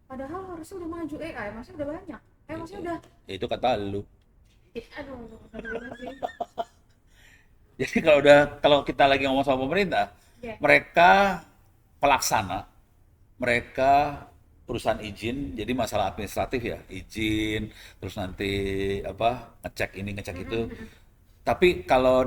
padahal harusnya udah maju AI, maksudnya udah banyak. Maksudnya udah, Ya, itu kata lu. aduh, bener sih. Jadi kalau kita lagi ngomong sama pemerintah, Iya. mereka pelaksana, mereka perusahaan izin, jadi masalah administratif ya, izin, terus nanti apa ngecek ini ngecek itu. Tapi kalau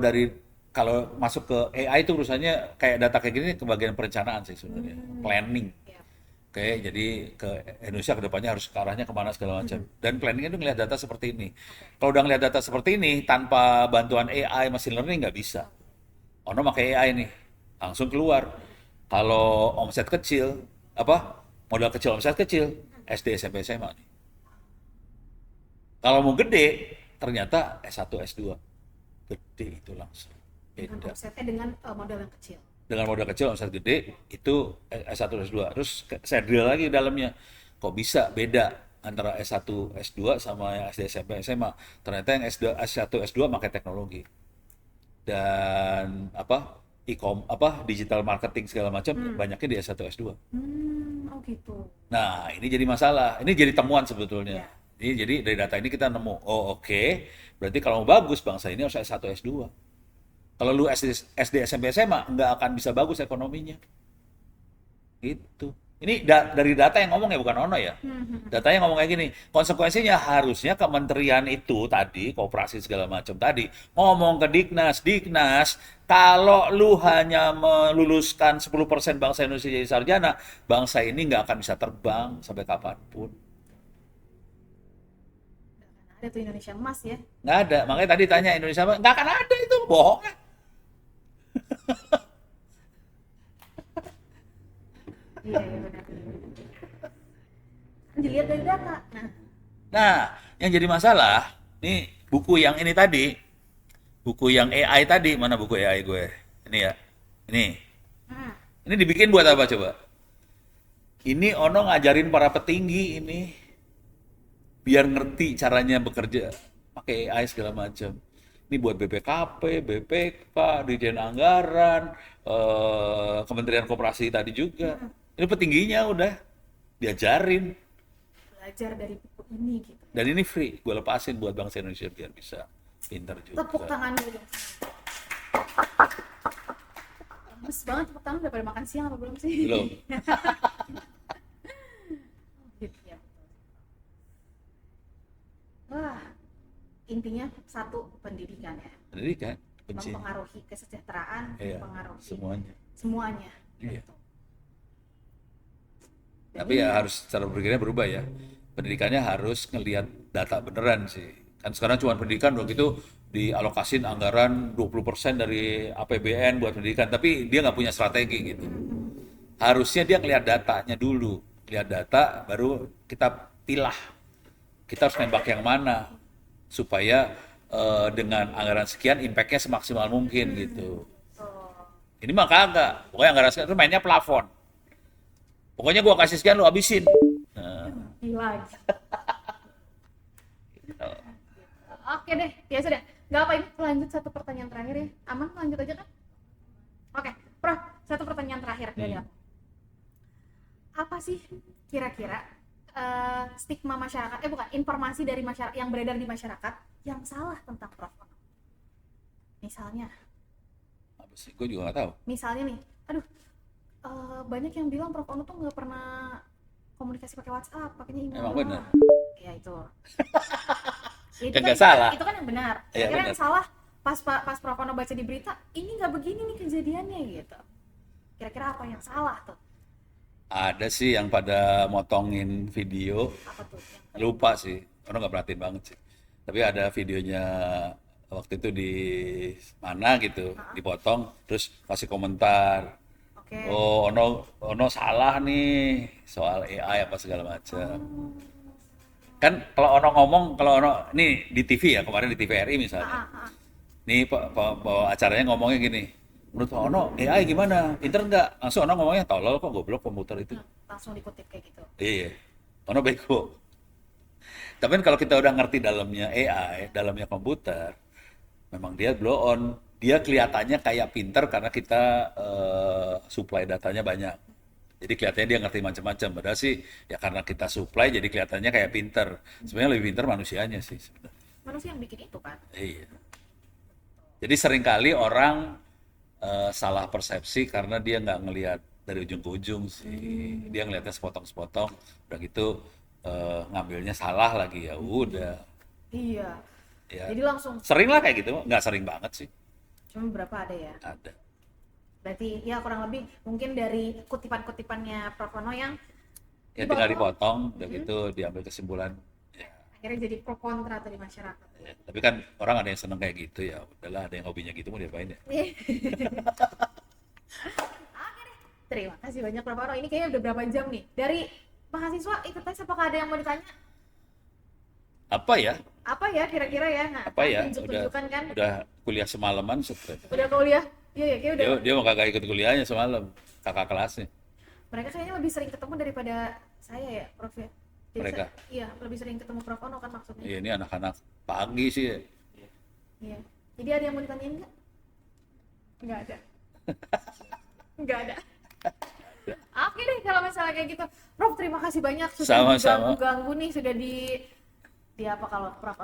masuk ke AI itu urusannya kayak data kayak gini ke bagian perencanaan sih sebenarnya, planning. Iya. Oke, jadi ke Indonesia ke depannya harus ke arahnya kemana segala macam. Dan planningnya itu ngelihat data seperti ini. Kalau udah ngelihat data seperti ini, tanpa bantuan AI, machine learning nggak bisa. Ono pakai AI nih, langsung keluar. Kalau omset kecil, apa modal kecil, omset kecil, SD, SMP, SMA nih. Kalau mau gede, ternyata S1, S2. Gede itu langsung. Dengan Beda. omsetnya dengan modal yang kecil. Dengan modal kecil omset gede itu S1 S2 terus saya drill lagi dalamnya kok bisa beda antara S1 S2 sama yang SD SMP SMA ternyata yang S2 S1 S2 pakai teknologi dan digital marketing segala macam banyaknya di S1 S2. Oh gitu. Nah, ini jadi masalah. Ini jadi temuan sebetulnya. Iya. Jadi dari data ini kita nemu, oh oke, berarti kalau mau bagus bangsa ini harus S1 S2. Kalau lu SD SMP SMA nggak akan bisa bagus ekonominya. Gitu. Ini dari data yang ngomong ya bukan Ono ya. Datanya ngomong kayak gini. Konsekuensinya harusnya kementerian itu tadi, koperasi segala macam tadi, ngomong ke Dignas, Dignas, kalau lu hanya meluluskan 10% bangsa Indonesia jadi sarjana, bangsa ini nggak akan bisa terbang sampai kapanpun. Nggak akan ada tuh Indonesia emas ya. Nggak ada. Makanya tadi tanya Indonesia apa? Nggak akan ada itu, bohong. Iya, iya benar. Kan dilihat dari data. Nah, Nah, yang jadi masalah, nih buku yang ini tadi, buku yang AI tadi, mana buku AI gue? Ini ya, ini. hmm, Ini dibikin buat apa coba? Ini Ono ngajarin para petinggi ini, biar ngerti caranya bekerja, pakai AI segala macam. Ini buat BPKP, BPK, Dirjen Anggaran, Kementerian Koperasi tadi juga. Ini petingginya udah diajarin. belajar dari buku ini gitu. Dan ini free, gue lepasin buat bangsa Indonesia biar bisa pintar juga. Tepuk tangan dulu. Lemes banget tepuk tangan udah pada makan siang apa belum sih? Belum. Gitu ya. Wah, intinya satu pendidikan ya. Pendidikan, kunci. Mempengaruhi kesejahteraan, Iya, mempengaruhi semuanya. semuanya. Iya. Gitu. Tapi ya harus cara berpikirnya berubah ya. Pendidikannya harus ngelihat data beneran sih. Kan sekarang cuma pendidikan udah gitu dialokasin anggaran 20% dari APBN buat pendidikan, tapi dia nggak punya strategi gitu. Harusnya dia ngelihat datanya dulu. Lihat data baru kita pilah. Kita harus nembak yang mana supaya dengan anggaran sekian impact-nya semaksimal mungkin gitu. Ini mah kagak. Pokoknya anggaran sekian itu mainnya plafon. Pokoknya gua kasih sekian lu habisin. Nah, Gila. gitu. Oke deh, ya sudah. Gak apa ini lanjut satu pertanyaan terakhir ya. Aman lanjut aja kan? Oke, Prof, satu pertanyaan terakhir dari aku. Apa sih kira-kira stigma masyarakat, bukan, informasi dari masyarakat yang beredar di masyarakat yang salah tentang Prof Ono? Misalnya Apa sih? Gue juga nggak tahu. nih, aduh, banyak yang bilang Prof Ono tuh nggak pernah komunikasi pakai WhatsApp, pakainya email. Emang benar. Ya itu. Ya, itu Kan nggak salah. Itu kan yang benar. Iya, Kira-kira benar. yang salah pas Prof Ono baca di berita, ini nggak begini nih kejadiannya gitu. Kira-kira apa yang salah tuh? Ada sih yang pada motongin video, Apa tuh? lupa sih, orang nggak perhatiin banget sih. Tapi ada videonya waktu itu di mana gitu, dipotong, terus kasih komentar. Oke. Oh, Ono salah nih soal AI apa segala macam. Kan kalau ono ngomong, kalau ono nih di TV ya, kemarin di TVRI misalnya. Ah, ah, ah. Nih bawa acaranya ngomongnya gini. Menurut Pak Ono, AI gimana? Pinter nggak? Langsung Ono ngomongnya tolol kok, goblok komputer itu. Langsung dikutip kayak gitu. Iya, Ono bego. Tapi kan kalau kita udah ngerti dalamnya AI, dalamnya komputer, memang dia blow on. Dia kelihatannya kayak pinter karena kita supply datanya banyak. Jadi kelihatannya dia ngerti macam-macam. Padahal sih ya karena kita supply jadi kelihatannya kayak pinter. Sebenarnya lebih pinter manusianya sih sebenarnya. Manusia yang bikin itu kan. Iya. Jadi seringkali orang salah persepsi karena dia nggak ngelihat dari ujung ke ujung sih. Dia ngelihatnya sepotong-sepotong, udah gitu ngambilnya salah lagi ya udah. Iya. Ya. Jadi langsung Sering lah kayak gitu, nggak sering banget sih. cuma berapa ada ya? Ada. Berarti ya kurang lebih mungkin dari kutipan-kutipannya Prof. Ono yang Ya tinggal dibawa, dipotong, udah gitu diambil kesimpulan. Ya, akhirnya jadi pro kontra tuh di masyarakat. ya. Tapi kan orang ada yang seneng kayak gitu ya, udahlah ada yang hobinya gitu mau diapain ya. Oke deh. Terima kasih banyak Prof. Ono. Ini kayaknya udah berapa jam nih? Dari mahasiswa ikut tes apakah ada yang mau ditanya? Apa ya? Apa ya kira-kira ya? Nah, Apa ya? tunjuk-tunjukkan kan. Udah kuliah semalaman, Udah kuliah. Iya ya, kayak udah. dia mau kagak ikut kuliahnya semalam, kakak kelasnya. Mereka kayaknya lebih sering ketemu daripada saya ya, Prof ya. Jadi Mereka? iya, lebih sering ketemu Prof Ono kan maksudnya. Iya, ini anak-anak pagi sih. Iya. Jadi ada yang mau ditanyain nggak? Nggak ada. Nggak ada. Oke deh kalau misalnya kayak gitu. Prof, terima kasih banyak sudah Sama-sama. diganggu-ganggu nih, sudah di apa kalau Prof